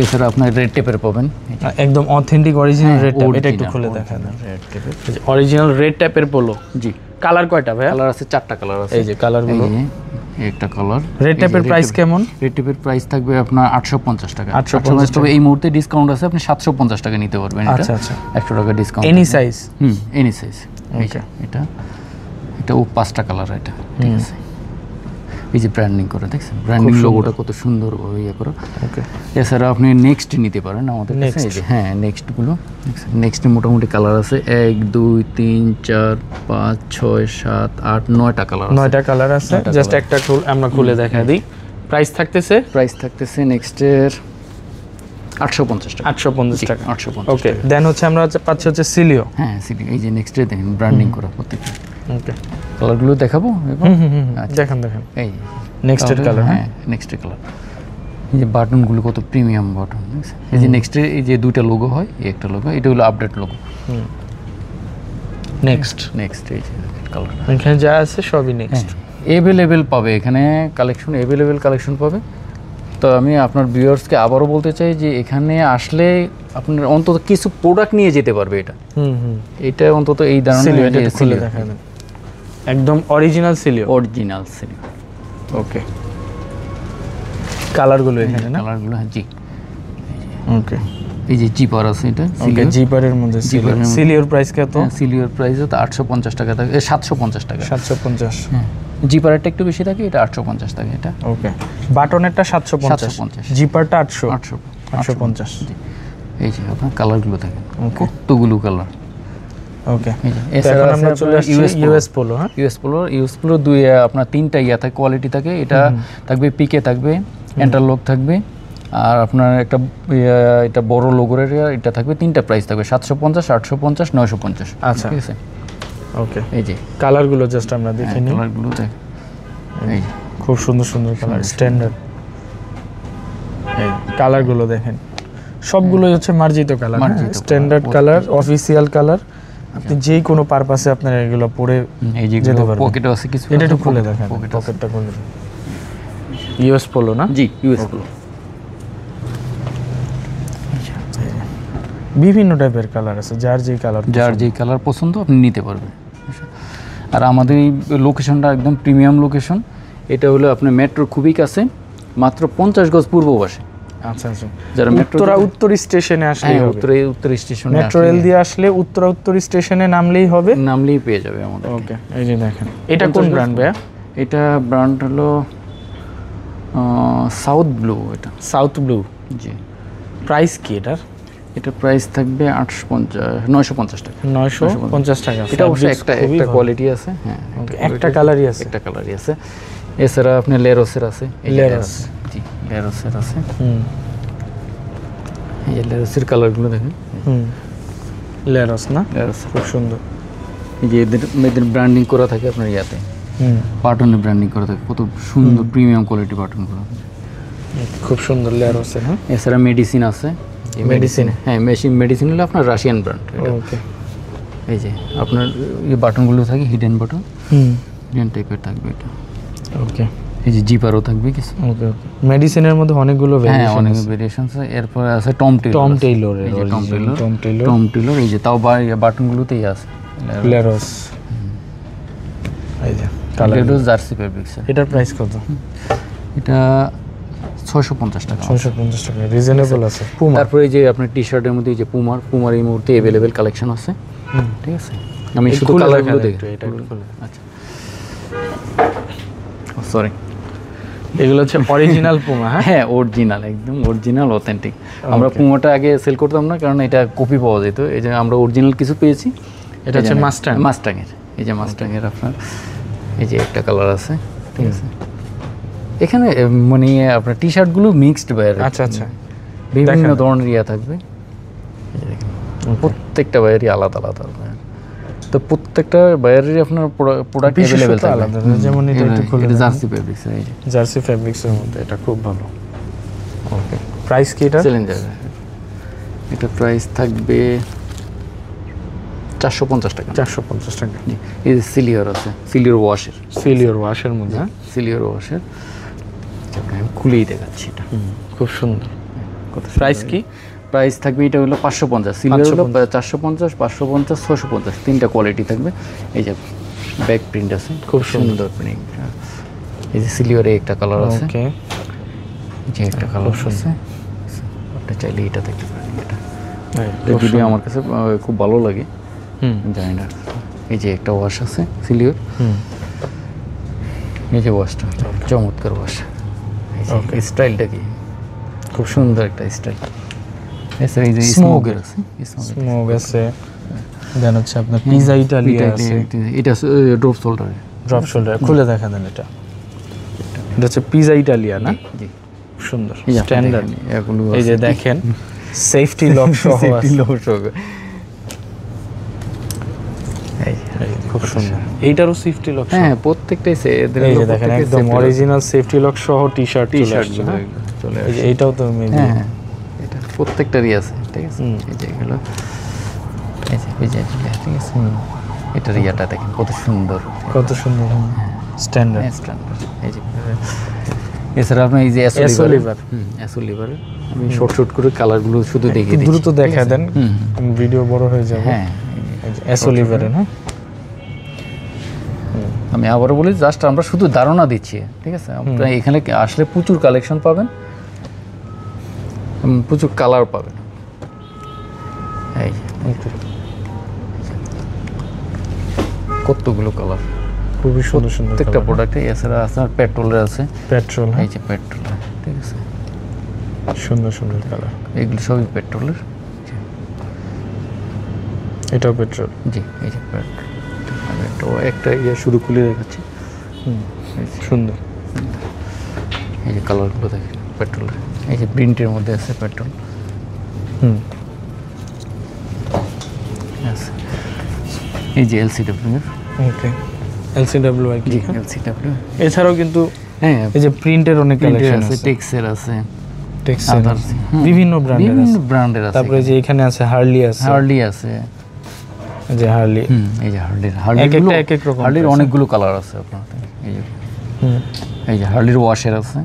এছাড়া আপনার রেড টেপের পাবেন, একদম অথেন্টিক অরিজিনাল রেড ট্যাপ। এটা একটু খুলে দেখা দেন। রেড টেপের অরিজিনাল রেড ট্যাপের পোলো। জি, কালার কয়টা ভাই? কালার আছে 4টা কালার আছে। এই যে কালারগুলো, একটা কালার। রেড ট্যাপের প্রাইস কেমন? রেড ট্যাপের প্রাইস থাকবে আপনার 850 টাকা। 850 টাকা। এই মুহূর্তে ডিসকাউন্ট আছে, আপনি 750 টাকা নিতে পারবেন। আচ্ছা আচ্ছা, 100 টাকা discount. Any size? Any size. এটা 5টা কালার, এটা ঠিক আছে। এই যে ব্র্যান্ডিং করা, দেখছেন ব্র্যান্ডিং লোগোটা কত সুন্দর ইয়ে করা। ওকে, এছাড়া আপনি নেক্সট নিতে পারেন আমাদের কাছে। এই যে হ্যাঁ নেক্সটগুলো, নেক্সটে মোটামুটি কালার আছে 1 2 3 4 5 6 7 8 9টা কালার আছে। 9টা কালার আছে। জাস্ট একটা আমরা খুলে দেখা দিই। প্রাইস থাকতেছে নেক্সটের 850 টাকা। 850 টাকা। 850। ওকে, দেন হচ্ছে আমরা পাচ্ছি হচ্ছে সিলিও। হ্যাঁ সিলি, এই যে নেক্সটে দেখেন ব্র্যান্ডিং করা প্রত্যেকটা। ওকে, কালারগুলো দেখাবো এবার। দেখেন এই নেক্সটের কালার। হ্যাঁ নেক্সটের কালার। এই যে বাটনগুলো কত প্রিমিয়াম বাটন, এই যে নেক্সটে এই যে দুইটা লোগো হয়, এই একটা লোগো, এটা হলো আপডেট লোগো। নেক্সট এই যে কালার এখানে যা আছে সবই নেক্সট। অ্যাভেলেবেল পাবে এখানে কালেকশন, অ্যাভেলেবেল কালেকশন পাবে। তো আমি আপনার ভিউয়ার্সকে আবারও বলতে চাই যে এখানে আসলে আপনার অন্তত কিছু প্রোডাক্ট নিয়ে যেতে পারবে। এটা অন্তত এই সিলিও, ধরনের এটা খুলে দেখা দেন, একদম অরিজিনাল সিলিও। ওকে, কালারগুলো এখানে না, কালারগুলো জি। ওকে, এই যে জিপার আছে, এটা ওকে, জিপারের মধ্যে সিলিওর প্রাইস কত? সিলিওর প্রাইস তো 850 টাকা থাকে, 750 টাকা। 750। হ্যাঁ, জিপারটা একটু বেশি থাকে, এটা 850 টাকা এটা। ওকে, বাটনেরটা 750, জিপারটা 850। এই যে আপনার কালারগুলো দেখেন কতগুলো কালার। ওকে, এখন আমরা চলে আসছি ইউএস পোলো। হ্যাঁ, ইউএস পোলো দুই আপনার তিনটা থাকে, কোয়ালিটি থাকে। এটা থাকবে পিকে, থাকবে এন্টারলক থাকবে, আর আপনার একটা এটা বড় লোগোর এটা থাকবে। তিনটা প্রাইস থাকবে 750, 850, 950। আচ্ছা, ঠিক আছে। ওকে, এই যে কালারগুলো জাস্ট আমরা দেখে নিই। কালারগুলো দেখ, এই খুব সুন্দর সুন্দর কালার, স্ট্যান্ডার্ড। এই কালারগুলো দেখেন, সবগুলোই হচ্ছে মার্জিত colour, standard colour, official colour. আপনি যে কোনো পারপাসে আপনার এগুলো পরে এই যে যেতে পারবেন। পকেটে আছে কিছু, এটা একটু খুলে দেখেন, পকেটটা খুলে। ইউএস পোলো না? জি, ইউএস পোলো। বিভিন্ন টাইপের কালার আছে, যার যেই কালার পছন্দ আপনি নিতে পারবেন। আর আমাদের এই লোকেশনটা একদম প্রিমিয়াম লোকেশন। এটা হলো আপনার মেট্রোর খুবই কাছে, মাত্র 50 গজ পূর্ব পাশে। আচ্ছা, যারা উত্তর স্টেশনে আসলে উত্তর স্টেশনে মেট্রো রেল দিয়ে আসলে উত্তর স্টেশনে নামলেই পেয়ে যাবে আমাদের। ওকে, এই যে দেখেন, এটা কোন ব্র্যান্ড ভাইয়া? এটা ব্র্যান্ড হলো সাউথ ব্লু। এটা সাউথ ব্লু। জি। প্রাইস কি এটার? এটা প্রাইস থাকবে 950 টাকা। 950 টাকা। এটা অবশ্যই একটা কোয়ালিটি আছে। হ্যাঁ, একটা কালারই আছে। এছাড়া আপনি লেরোসের আছে। লেরোস, জি, লেরোসের আছে। এই যে লেরোসের কালারগুলো দেখেন। লেরোস না? লেরোস খুব সুন্দর। এই যে এদের ব্র্যান্ডিং করা থাকে আপনার ইয়াতে, বাটনে ব্র্যান্ডিং করা থাকে, কত সুন্দর প্রিমিয়াম কোয়ালিটি বাটনগুলো, খুব সুন্দর লেরোস। হ্যাঁ, এছাড়া মেডিসিন আছে। হ্যাঁ, মেডিসিন হলো আপনার রাশিয়ান ব্র্যান্ড। ওকে, এই যে আপনার এই বাটনগুলো থাকে হিডেন বাটন, হিডেন টাইপের থাকবে এটা। ওকে, এই যে জিপারও থাকবে কিছু। ওকে, মেডিসিনের মধ্যে অনেকগুলো ভেরিয়েশন, অনেক ভেরিয়েশন আছে। এরপর আছে টম টেইলর। এই যে তাও বাটনগুলোতেই আছে লেরোস। এই যে কালার জার্সি ফেব্রিক্স। এটার প্রাইস কত? এটা 650 টাকা। 650 টাকা, রিজনেবল আছে। পুমা, তারপরে এই যে আপনার টি-শার্টের মধ্যে এই যে পুমার এই মুহূর্তে अवेलेबल কালেকশন আছে। ঠিক আছে, আমি শুধু কালারগুলো দেখি। এটা একটু খুলে। আচ্ছা, সরি, এগুলো হচ্ছে অরিজিনাল পুমা। হ্যাঁ, অরিজিনাল, একদম অরিজিনাল অথেন্টিক। আমরা পুমাটা আগে সেল করতাম না, কারণ এটা কপি পাওয়া যেত। এই যে আমরা অরিজিনাল কিছু পেয়েছি। এটা হচ্ছে মাস্টাংয়ের। এই যে মাস্টাংয়ের আপনার এই যে একটা কালার আছে। ঠিক আছে, এখানে মানে আপনার টি-শার্টগুলো মিক্সড বাইরে। আচ্ছা, বিভিন্ন ধরনের ইয়া থাকবে। প্রত্যেকটা বাইরেরই আলাদা আলাদা। তো প্রত্যেকটা বাইরেরই আপনার প্রোডাক্ট अवेलेबल আলাদা। যেমন এটা একটু খুলে, এটা জার্সি ফেব্রিক্স। এই যে জার্সি ফেব্রিক্সের মধ্যে এটা খুব ভালো। ওকে, প্রাইস কি এটা? চ্যালেঞ্জার। এটা প্রাইস থাকবে 450 টাকা। 450 টাকা। এই যে সিলিয়র আছে, সিলিয়র ওয়াশের মধ্যে। সিলিয়র ওয়াশের আমি খুলেই দেখাচ্ছি। এটা খুব সুন্দর। প্রাইস কি? প্রাইস থাকবে এটা হলো 550। সিলিয়র হলো 450, 550, 650, তিনটা কোয়ালিটি থাকবে। এই যে ব্যাক প্রিন্ট আছে, খুব সুন্দর প্রিন্ট। এই যে সিলিয়রে একটা কালার আছে। ওকে, এই যে একটা কালার আছে, আপনি চাইলে এটা দেখতে পারেন। এটা যদি আমার কাছে খুব ভালো লাগে, জানি না। এই যে একটা ওয়াশ আছে সিলিয়র। এই যে ওয়াশটা চমৎকার ওয়াশ, স্টাইলটা কি খুব সুন্দর একটা স্টাইল। এছাড়া এই যে স্মোকের আছে, স্মোক আছে, দেন হচ্ছে আপনার পিজা ইটালিয়া আছে, এটা ড্রপ শোল্ডার। ড্রপ শোল্ডার খুলে দেখা দেন, এটা হচ্ছে পিজা ইটালিয়া না? জি সুন্দর স্ট্যান্ডার্ড। এগুলো এই যে দেখেন সেফটি লক সহ আছে, খুব সুন্দর। এইটারও সেফটি লক, হ্যাঁ প্রত্যেকটাই এই যে দেখেন একদম অরিজিনাল সেফটি লক সহ টি-শার্ট চলে এই যে এইটাও তো হ্যাঁ এটা প্রত্যেকটারই আছে, ঠিক আছে। এই যে এগুলো এই যে ঠিক আছে, এটার ইয়াটা দেখেন কত সুন্দর, কত সুন্দর স্ট্যান্ডার্ড। এই যে এছাড়া আপনার এই যে এসো লিভার, আমি শর্ট করে কালারগুলো শুধু দেখিয়ে দিই, দ্রুত দেখা দেন, ভিডিও বড় হয়ে যাবে। হ্যাঁ এসো লিভারের, হ্যাঁ আমি আবারও বলি, জাস্ট আমরা শুধু ধারণা দিচ্ছি, ঠিক আছে। আপনারা এখানে আসলে প্রচুর কালেকশন পাবেন, প্রচুর কালার পাবেন। এই কতগুলো কালার, খুবই সুন্দর সুন্দর প্রত্যেকটা প্রোডাক্টে। এছাড়া আপনার পেট্রোলের আছে, পেট্রোল, এই যে পেট্রোল, ঠিক আছে, সুন্দর সুন্দর কালার, এগুলো সবই পেট্রোলের। এটাও পেট্রোল, জি এই যে পেট্রোল। আমি একটা ইয়ে শুধু খুলে দেখাচ্ছি, সুন্দর। এই যে কালারগুলো দেখেন পেট্রোলের, এই যে প্রিন্টের মধ্যে আছে পেট্রোল, এই যে এলসিডব্লিউ, ওকে এলসিডব্লিউ আর কি, এলসিডব্লিউ। এছাড়াও কিন্তু হ্যাঁ এই যে প্রিন্টের অনেক কালেকশন আছে, টেক্সের আছে, টেক্সের বিভিন্ন ব্র্যান্ডের আছে। তারপরে যে এখানে আছে হার্লি আছে, যে হার্লি, এই যে হার্লির এক এক রকম, হার্লির অনেকগুলো কালার আছে আপনার। এই যে হার্লির ওয়াশের আছে,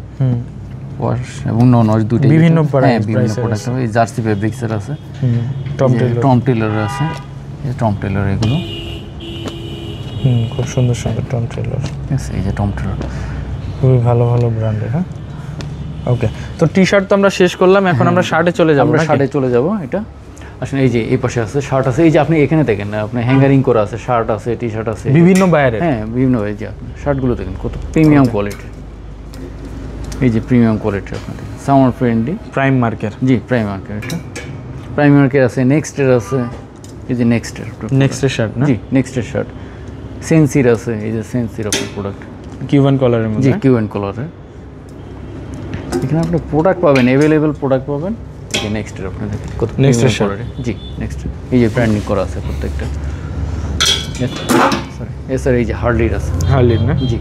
ওয়াশ এবং নন ওয়াশ দুটো, বিভিন্ন প্রোডাক্ট। এই জার্সি ফেব্রিক্সের আছে, টম টেলরের আছে, এই টম টেলর, এগুলো খুব সুন্দর সুন্দর টম টেলর, এই যে টম টেলর খুবই ভালো ভালো ব্র্যান্ডের। হ্যাঁ ওকে, তো টি-শার্ট তো আমরা শেষ করলাম, এখন আমরা শার্টে চলে যাব। আমরা শার্টে চলে যাব। এটা আসলে এই যে এই পাশে আছে শার্ট আছে, এই যে আপনি এখানে দেখেন না, আপনি হ্যাঙ্গারিং করা আছে, শার্ট আছে, টি-শার্ট আছে বিভিন্ন বাইরে, হ্যাঁ বিভিন্ন, এই যে আপনি শার্টগুলো দেখেন কত প্রিমিয়াম কোয়ালিটি, এই যে প্রিমিয়াম কোয়ালিটি আপনাদের সামার ফ্রেন্ডলি প্রাইম মার্কের, জি প্রাইম মার্কের। এটা প্রাইম মার্কের আছে, নেক্সটের আছে, এই যে নেক্সটের শার্ট না, জি নেক্সটের শার্ট, সেন্সির আছে, এই যে সেন্সির আপনার প্রোডাক্ট কিউবান কলারের মধ্যে, জি কিউএন কলারের। এখানে আপনি প্রোডাক্ট পাবেন, অ্যাভেলেবেল প্রোডাক্ট পাবেন। এই যে নেক্সটের আপনার দেখেন কত নেক্সটের শার্ট, জি নেক্সট, এই যে ব্র্যান্ডিং করা আছে প্রত্যেকটা। সরি এই যে হার্লির আছে, হার্লির না, জি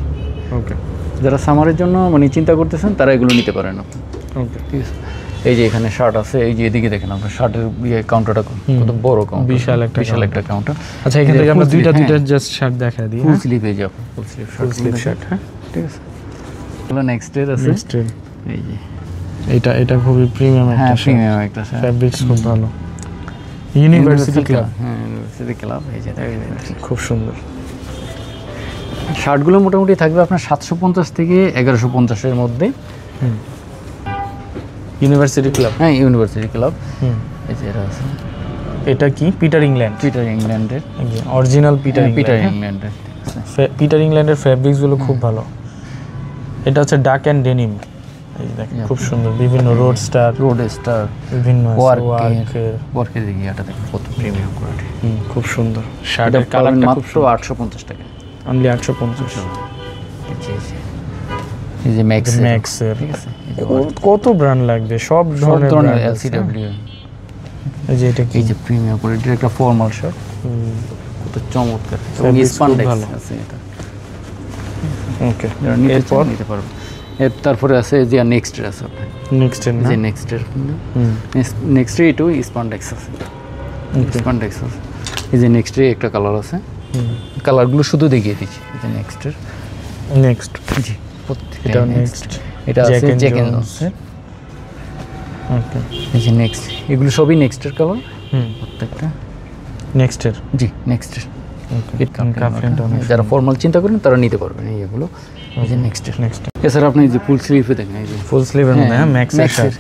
ওকে। যারা সামারের জন্য মানে চিন্তা করতেছেন তারা এগুলো নিতে পারেন আপনি, ওকে ঠিক আছে। এই যে এখানে শার্ট আছে, এই যে এদিকে দেখেন আপনার শার্টের কাউন্টারটা কত বড় কাউন্টার, বিশাল একটা কাউন্টার। আচ্ছা এখান থেকে আমরা দুইটা জাস্ট শার্ট দেখাই দিই, ফুল স্লিভ, এই যে ফুল স্লিভ শার্ট, হ্যাঁ ঠিক আছে। এগুলো নেক্সটের আছে, এই যে এটা খুবই প্রিমিয়াম একটা, হ্যাঁ প্রিমিয়াম একটা শার্ট, ফেব্রিক্স খুব ভালো, ইউনিভার্সিটি ক্লাব, হ্যাঁ ইউনিভার্সিটি ক্লাব। এই যে খুব সুন্দর শার্টগুলো মোটামুটি থাকবে আপনার 750 থেকে 1150 এর মধ্যে। ইউনিভার্সিটি ক্লাব, হ্যাঁ ইউনিভার্সিটি ক্লাব। এই যে এটা আছে, এটা কি পিটার ইংল্যান্ডের অরিজিনাল পিটার ইংল্যান্ডের পিটার ইংল্যান্ডের ফেব্রিক্সগুলো খুব ভালো। এটা হচ্ছে ডাক অ্যান্ড ডেনিম, এই দেখেন খুব সুন্দর, বিভিন্ন রোড স্টার বিভিন্ন ওয়ার্কের ইয়াটা দেখেন কত প্রিমিয়াম কোয়ালিটি, খুব সুন্দর। শার্টের কালারটা মাত্র 850 টাকা, অনলি 850। এই যে ম্যাক্সের, ঠিক আছে, কত ব্র্যান্ড লাগবে, সব ধরনের এলসিডব্লিউ। এই যে এটা কি, এই যে প্রিমিয়াম কোয়ালিটির একটা ফর্মাল শার্ট, কত চমৎকার, স্পান্ডেক্স আছে এটা, ওকে। এরপর নিতে পারবেন। তারপরে আছে যে নেক্সটের আছে, নেক্সটের যে নেক্সটের এটাও স্পান্ডেক্স আছে, স্পান্ডেক্স আছে। এই যে নেক্সটে একটা কালার আছে, কালারগুলো শুধু দেখিয়ে দিচ্ছি। এই যে নেক্সট, জি এটা নেক্সট, এটা আছে জ্যাক এন্ড জনসের, ওকে। এই যে নেক্সট, এগুলো সবই নেক্সটের কালার, প্রত্যেকটা নেক্সটের, জি নেক্সটের। যারা ফর্মাল চিন্তা করেন তারা নিতে পারবেন এইগুলো। এই যে নেক্সটের, এছাড়া আপনি যে ফুল স্লিভে দেখেন, এই যে ফুল স্লিভের মধ্যে ম্যাক্সের,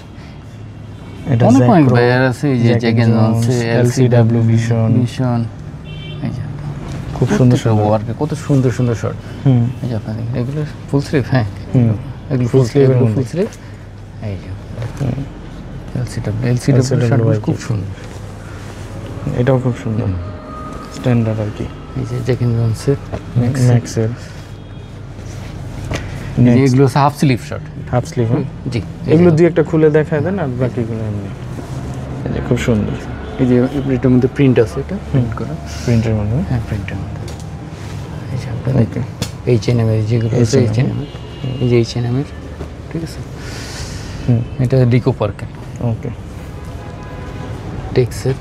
এটা অনেক ব্যায়ার আছে, এই যে জ্যাক এন্ড জনসের, এলসিডব্লিউ ভিশন, এই যে খুব সুন্দর ওয়ার্কে কত সুন্দর সুন্দর শার্ট। এই যে আপনাদের এগুলো ফুল স্লিভ, হ্যাঁ এগুলো ফুল স্লিভ, ফুল স্লিভ। এই যে এলসিডব্লিউ শার্টগুলো খুব সুন্দর, এটাও খুব সুন্দর স্ট্যান্ডার্ড আর কি। এই যে জ্যাক এন্ড জনসের ম্যাক্সের এগুলো হচ্ছে half sleeve shirt. Half sleeve, জি এগুলো দুই একটা খুলে দেখায় দেন, আর বাকিগুলো এমনি। এই যে খুব সুন্দর, এই যে এটার মধ্যে প্রিন্ট আছে, এটা প্রিন্ট করা, প্রিন্টের মধ্যে, হ্যাঁ প্রিন্টের মধ্যে। এই যে আপনার H&M এর যেগুলো আছে, H&M এই যে H&M এর, ঠিক আছে। এটা ডিকো পার্কের, ওকে টেক্সের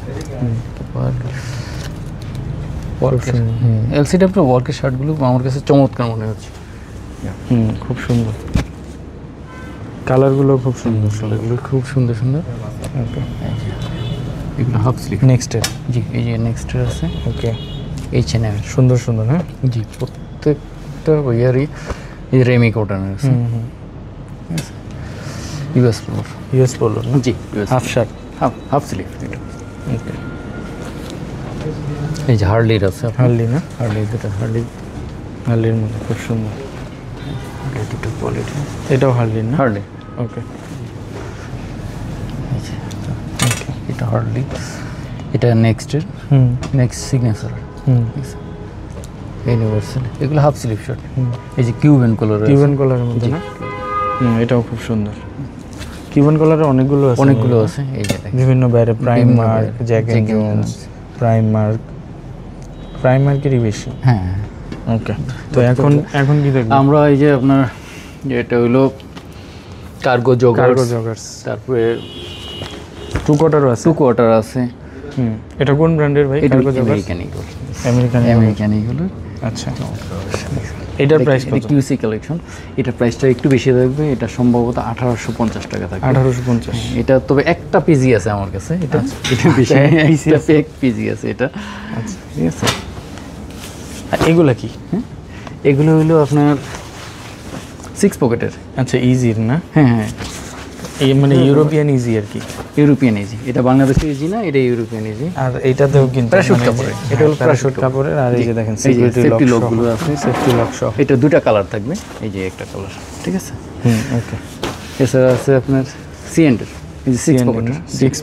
এলসিডব্লিউ ওয়ার্কের শার্টগুলো আমার কাছে চমৎকার মনে হচ্ছে। খুব সুন্দর, কালারগুলো খুব সুন্দর, এগুলো খুব সুন্দর সুন্দর। ওকে এগুলো হাফ স্লিভ। নেক্সটের, জি এই যে নেক্সটের আছে, ওকে H&M সুন্দর সুন্দর, হ্যাঁ জি প্রত্যেকটা ওয়ারই এই রেমি কটনের আছে। ইউএস পোলো জি হাফ শার্ট, হাফ স্লিভ। ওকে এই যে হার্লির আছে, হার্লি না, হার্লি দুটো হার্লি, হার্লির মধ্যে খুব সুন্দর, দুটো কোয়ালিটি। এটাও হার্লি না, হার্লি, ওকে এটা হার্লি, এটা নেক্সটের, নেক্সট সিগনেচার, ইউনিভার্সাল। এগুলো হাফ স্লিভ শার্ট, এই যে কিউবেন কালারের মধ্যে না, এটাও খুব সুন্দর। কিউবেন কালারের অনেকগুলো আছে, এই যে বিভিন্ন বাইরে prime mark, Jack and Jones, prime মার্কেরই বেশি, হ্যাঁ ওকে। তো এখন কি দেখব আমরা? এই যে আপনার যেটা হলো কার্গো জগার্স, তারপরে টু কোয়ার্টার আছে। এটা কোন ব্র্যান্ডের ভাই? কার্গো জগার্স, আমেরিকান এগুলো। আচ্ছা, এটার প্রাইস কত? কিউসি কালেকশন, এটার প্রাইসটা একটু বেশি থাকবে, এটা সম্ভবত 1850 টাকা থাকবে। 1850, এটা তবে একটা পিজি আছে আমার কাছে, এটা বেশি, একটা পিজি আছে এটা। আচ্ছা ঠিক আছে। আর এগুলা কি? এগুলো হলো আপনার 6 পকেটের। আচ্ছা, ইজির না? হ্যাঁ এই মানে ইউরোপিয়ান ইজি আর কি, ইউরোপিয়ান ইজি। এটা বাংলাদেশের ইজি না, এটা ইউরোপিয়ান ইজি। আর এইটাতেও কিন্তু প্যারাশুট কাপড়ের, এটা হলো প্যারাশুট কাপড়ের। আর এই যে দেখেন সেফটি লকগুলো আছে, সেফটি লক সহ। এটা দুটো কালার থাকবে, এই যে একটা কালার, ঠিক আছে। ওকে। এছাড়া আছে আপনার সিএন্ডের, এই যে 6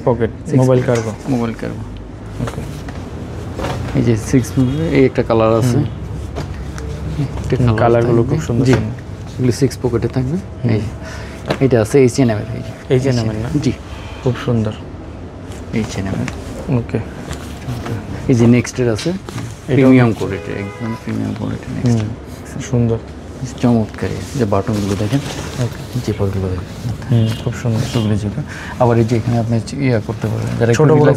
পকেট মোবাইল কার্গো, ওকে। এই যে 6, এই একটা কালার আছে, কালারগুলো খুব সুন্দর। জি এগুলো 6 পকেটে থাকবে। এই এটা আছে H&M এর, H&M এর না? জি খুব সুন্দর H&M এর, ওকে। এই যে নেক্সটের আছে প্রিমিয়াম কোয়ালিটি, একদম প্রিমিয়াম কোয়ালিটি। নেক্সট সুন্দর চমৎকার, যে বাটনগুলো দেখেন, জিপারগুলো দেখেন, খুব সুন্দর সবগুলো জিপার। আবার এই যে এখানে আপনি ইয়া করতে পারবেন, যারা ছোট বড়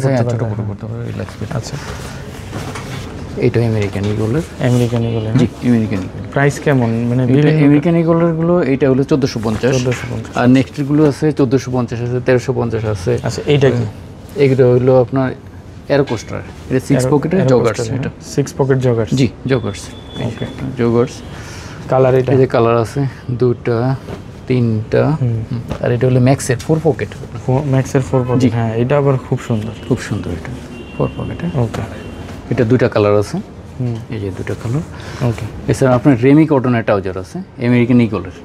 করতে পারবেন, রিল্যাক্স করতে। আচ্ছা, এটা আমেরিকান ইগলের, জি আমেরিকান ইগল। প্রাইস কেমন? মানে আমেরিকান ইগলেরগুলো এইটা হলো 1450, আর নেক্সটগুলো আছে 1450 আছে, 1350 আছে। আচ্ছা, এইটা কি? এগুলো হলো আপনার এরোকোস্টার, এটা 6 পকেটের জগার্স, এটা 6 পকেট জগার্স, জি জগার্স, ওকে জগার্স। কালার এটা, এই যে কালার আছে 2টা 3টা, আর এটা হলো ম্যাক্সের 4 পকেট, ম্যাক্সের 4 পকেট। হ্যাঁ, এটা আবার খুব সুন্দর, এটা 4 পকেটে, ওকে। এটা দুটো কালার আছে, এই যে দুটো কালার, ওকে। এছাড়া আপনার রেমি কটনের ট্রাউজার আছে, আমেরিকান ইগলের,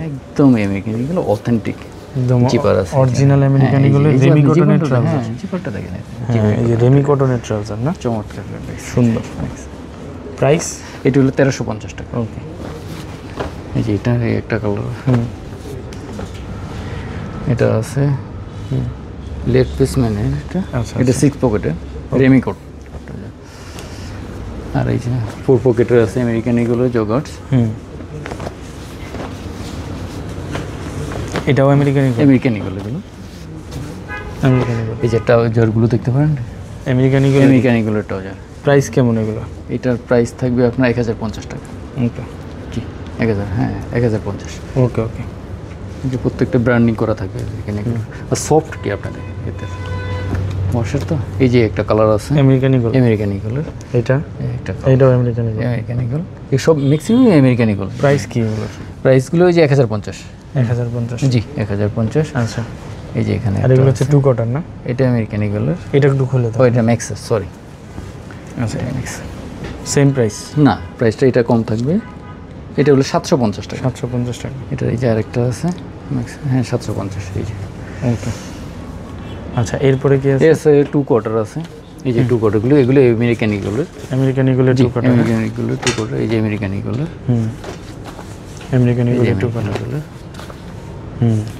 একদম আমেরিকান ইগল, অথেন্টিক জিপার আছে, অরিজিনাল আমেরিকান ইগলের রেমি কটনের ট্রাউজার। জিপারটা দেখেন, এই যে রেমি কটনের ট্রাউজার না, চমৎকার, সুন্দর। প্রাইস এটা হলো 1350 টাকা, ওকে। এই যে এটা একটা কালার, এটা আছে লেফট পিস ম্যানের, এটা 6 পকেটের রেমি কোট। আর এই যে 4 পকেটের আছে আমেরিকান ইগল জগার্স, এটাও আমেরিকান ইগল, এগুলো এই যে ট্রাউজারগুলো দেখতে পারেন, আমেরিকান ইগলের ট্রাউজার। প্রাইস কেমন এগুলো? এটার প্রাইস থাকবে আপনার 1050 টাকা, ওকে। জি 1000, হ্যাঁ 1050, ওকে ওকে। যে প্রত্যেকটা ব্র্যান্ডিং করা থাকবে এখানে, আর সফট কি আপনাদের এতে মশার। তো এই যে একটা কালার আছে আমেরিকান ইগলের, এটা একটা, এটাও আমেরিকান ইগল, এই সব ম্যাক্সিমাম আমেরিকান ইগল। প্রাইস কি এগুলো? প্রাইসগুলো ওই যে 1050, জি 1050। আচ্ছা, এই যে এখানে, আর এগুলো হচ্ছে 2 কোয়ার্টার না? এটা আমেরিকান ইগলের, এটা একটু খুলে দাও। এটা ম্যাক্স, সরি, আচ্ছা ম্যাক্স। Same price? না, প্রাইসটা এটা কম থাকবে, এটা হলো 750 টাকা। 750 টাকা। এটা এই যে আরেকটা আছে, হ্যাঁ 750, এই যে। ওকে, আচ্ছা এরপরে কি আছে? আছে 2 কোয়ার্টার আছে, এই যে 2 কোয়ার্টারগুলো, এগুলো আমেরিকান ইগুলো। আমেরিকান ইগুলের 2 কোয়ার্টার। আমেরিকান ইগুলো 2 কোয়ার্টার, এই যে আমেরিকান ইগুলো। আমেরিকান ইগুলের 2 কোয়ার্টার।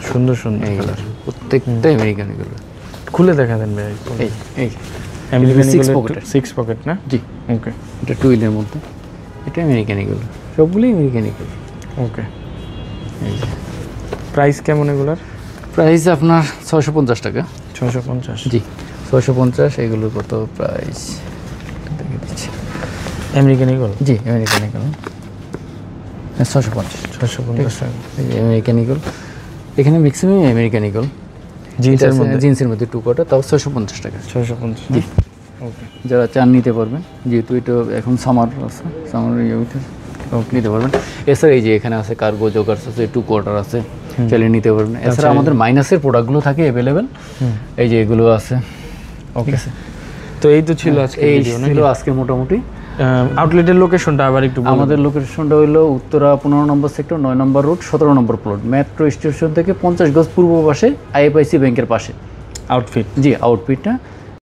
সুন্দর সুন্দর কালার, প্রত্যেকটা আমেরিকান ইগুলো। খুলে দেখা দেন ভাই। এই এই আমেরিকান 6 ইগুলের পকেট। 6 পকেট না? জি। ওকে, এটা টুইলের মধ্যে, এটা আমেরিকান ইগুলো, সবগুলোই আমেরিকান ইগুলো। ওকে। প্রাইস কেমন এগুলার? প্রাইস আপনার 650 টাকা। 650? জি 650। এগুলোর কত প্রাইস দেখে দিচ্ছি। American Eagle? জি আমেরিকান ইগল 650। 650 টাকা। এই যে আমেরিকান ইগল, এখানে ম্যাক্সিমাম আমেরিকান ইগল। জিন্সের মধ্যে? জিন্সের মধ্যে 2 কোয়ার্টার, তাও 650 টাকা। 650? জি। ওকে। যারা চান নিতে পারবেন, যেহেতু এটা এখন সামার আছে, সামার ইয়ে উঠে নিতে পারবেন। এছাড়া এই যে এখানে আছে কার্গো জগার্স আছে, 2 কোয়ার্টার আছে, চাইলে নিতে পারবেন। এছাড়া আমাদের মাইনাসের প্রোডাক্টগুলো থাকে অ্যাভেলেবেল, এই যে এগুলো আছে। ওকে, তো এই তো ছিল আজকে এই ভিডিও ছিল আজকে মোটামুটি। আউটলেটের লোকেশনটা আবার একটু বলুন। আমাদের লোকেশনটা হলো উত্তরা 15 নম্বর সেক্টর, 9 নম্বর রোড, 17 নম্বর প্লট, মেট্রো স্টেশন থেকে 50 গজ পূর্ব পাশে, আইএফআইসি ব্যাংকের পাশে। আউটফিট? জি আউটফিটটা